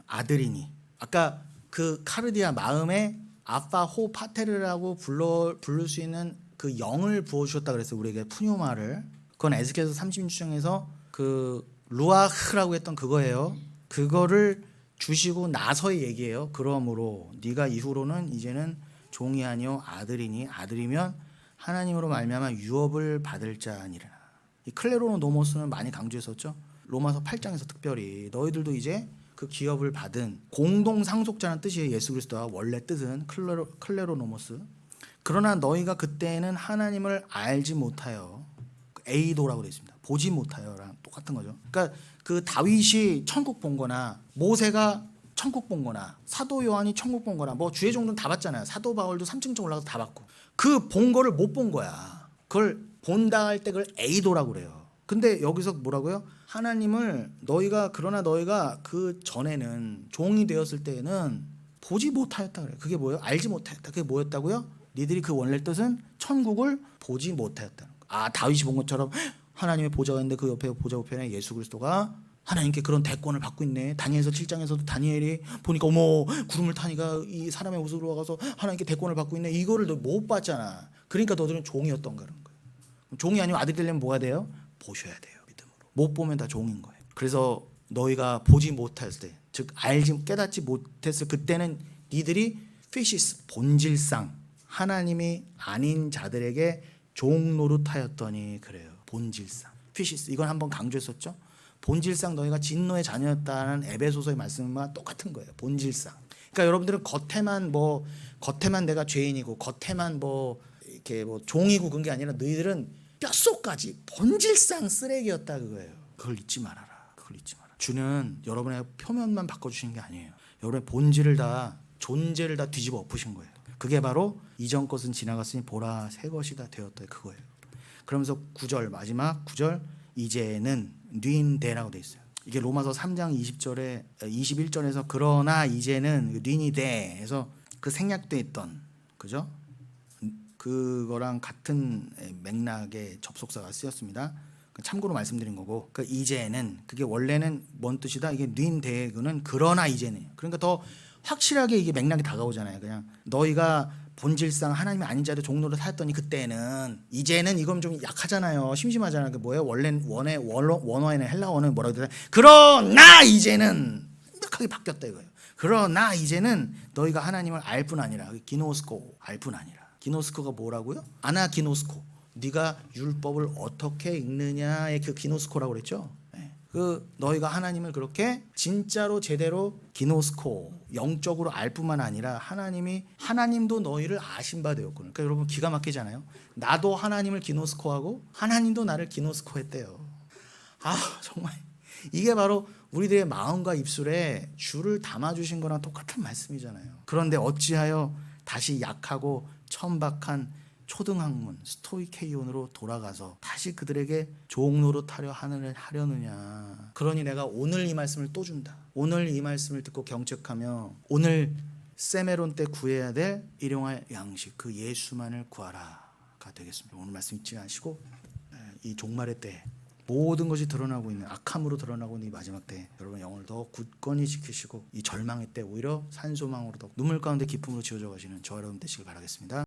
아들이니. 아까 그 카르디아 마음에 아파 호 파테르라고 부를 수 있는 그 영을 부어주셨다 그랬어요. 우리에게 푸뇨마를. 그건 에스겔서 36장에서 그 루아흐라고 했던 그거예요. 그거를 주시고 나서의 얘기예요. 그러므로 네가 이후로는 이제는 종이 아니요 아들이니 아들이면 하나님으로 말미암아 유업을 받을 자니라. 이 클레로노 노모스는 많이 강조했었죠. 로마서 8장에서 특별히 너희들도 이제 그 기업을 받은 공동 상속자라는 뜻이에요. 예수 그리스도와 원래 뜻은 클레로노모스. 그러나 너희가 그때는 하나님을 알지 못하여 에이도라고 되어 있습니다. 보지 못하여랑 똑같은 거죠. 그러니까 그 다윗이 천국 본 거나 모세가 천국 본 거나 사도 요한이 천국 본 거나 뭐 주의 종들은 다 봤잖아요. 사도 바울도 3층 올라가서 다 봤고 그 본 거를 못 본 거야. 그걸 본다 할 때 그걸 에이도라고 그래요. 근데 여기서 뭐라고요? 하나님을 그러나 너희가 그 전에는 종이 되었을 때에는 보지 못하였다 그래요. 그게 뭐예요? 알지 못하였다. 그게 뭐였다고요? 니들이 그 원래 뜻은 천국을 보지 못하였다는 거. 아 다윗이 본 것처럼 하나님의 보좌가 있는데 그 옆에 보좌 우편에 예수 그리스도가 하나님께 그런 대권을 받고 있네. 다니엘서 7장에서도 다니엘이 보니까 어머 구름을 타니까 이 사람의 옷으로 와가서 하나님께 대권을 받고 있네. 이거를 너 못 봤잖아. 그러니까 너들은 종이었던 그런 거예요. 종이 아니면 아들이 되려면 뭐가 돼요? 보셔야 돼요. 믿음으로. 못 보면 다 종인 거예요. 그래서 너희가 보지 못했을 때, 즉 깨닫지 못했을 그때는 니들이 피시스 본질상 하나님이 아닌 자들에게 종 노릇하였더니 그래요. 본질상 피시스 이건 한번 강조했었죠. 본질상 너희가 진노의 자녀였다는 에베소서의 말씀과 똑같은 거예요. 본질상. 그러니까 여러분들은 겉에만 내가 죄인이고 겉에만 이렇게 종이고 그런 게 아니라 너희들은 뼛속까지 본질상 쓰레기였다 그거예요. 그걸 잊지 말아라. 그걸 잊지 마라. 주는 여러분의 표면만 바꿔주시는 게 아니에요. 여러분의 본질을 다 존재를 다 뒤집어 엎으신 거예요. 그게 바로 이전 것은 지나갔으니 보라 새 것이다 되었다 그거예요. 그러면서 9절 마지막 9절 이제는 뉘인데라고 돼 있어요. 이게 로마서 3장 20절에 21절에서 그러나 이제는 뉘니데에서 그 생략돼 있던 그죠? 그거랑 같은 맥락의 접속사가 쓰였습니다. 참고로 말씀드린 거고 그 이제는 그게 원래는 뭔 뜻이다? 이게 뉘인데는 그러나 이제는 그러니까 더 확실하게 이게 맥락이 다가오잖아요. 그냥 너희가 본질상 하나님이 아닌 자를 종로로 살았더니 그때는 이제는 이건 좀 약하잖아요. 심심하잖아요. 그 뭐예요? 원어에는 헬라어는 뭐라고 해야 되나? 그러나 이제는 완벽하게 바뀌었다 이거예요. 그러나 이제는 너희가 하나님을 알 뿐 아니라 기노스코 알 뿐 아니라 기노스코가 뭐라고요? 아나기노스코 네가 율법을 어떻게 읽느냐의 그 기노스코라고 그랬죠. 그 너희가 하나님을 그렇게 진짜로 제대로 기노스코 영적으로 알 뿐만 아니라 하나님도 너희를 아신 바 되었고 그러니까 여러분 기가 막히잖아요. 나도 하나님을 기노스코하고 하나님도 나를 기노스코했대요. 정말 이게 바로 우리들의 마음과 입술에 주를 담아주신 거랑 똑같은 말씀이잖아요. 그런데 어찌하여 다시 약하고 천박한 초등학문 스토이케이온으로 돌아가서 다시 그들에게 종로로 타려 하려느냐. 그러니 내가 오늘 이 말씀을 또 준다. 오늘 이 말씀을 듣고 경책하며 오늘 세메론 때 구해야 될 일용할 양식 그 예수만을 구하라가 되겠습니다. 오늘 말씀 잊지 마시고 이 종말의 때 모든 것이 드러나고 있는 악함으로 드러나고 있는 이 마지막 때 여러분 영혼을 더 굳건히 지키시고 이 절망의 때 오히려 산소망으로 더 눈물 가운데 기쁨으로 지어져 가시는 저 여러분 되시길 바라겠습니다.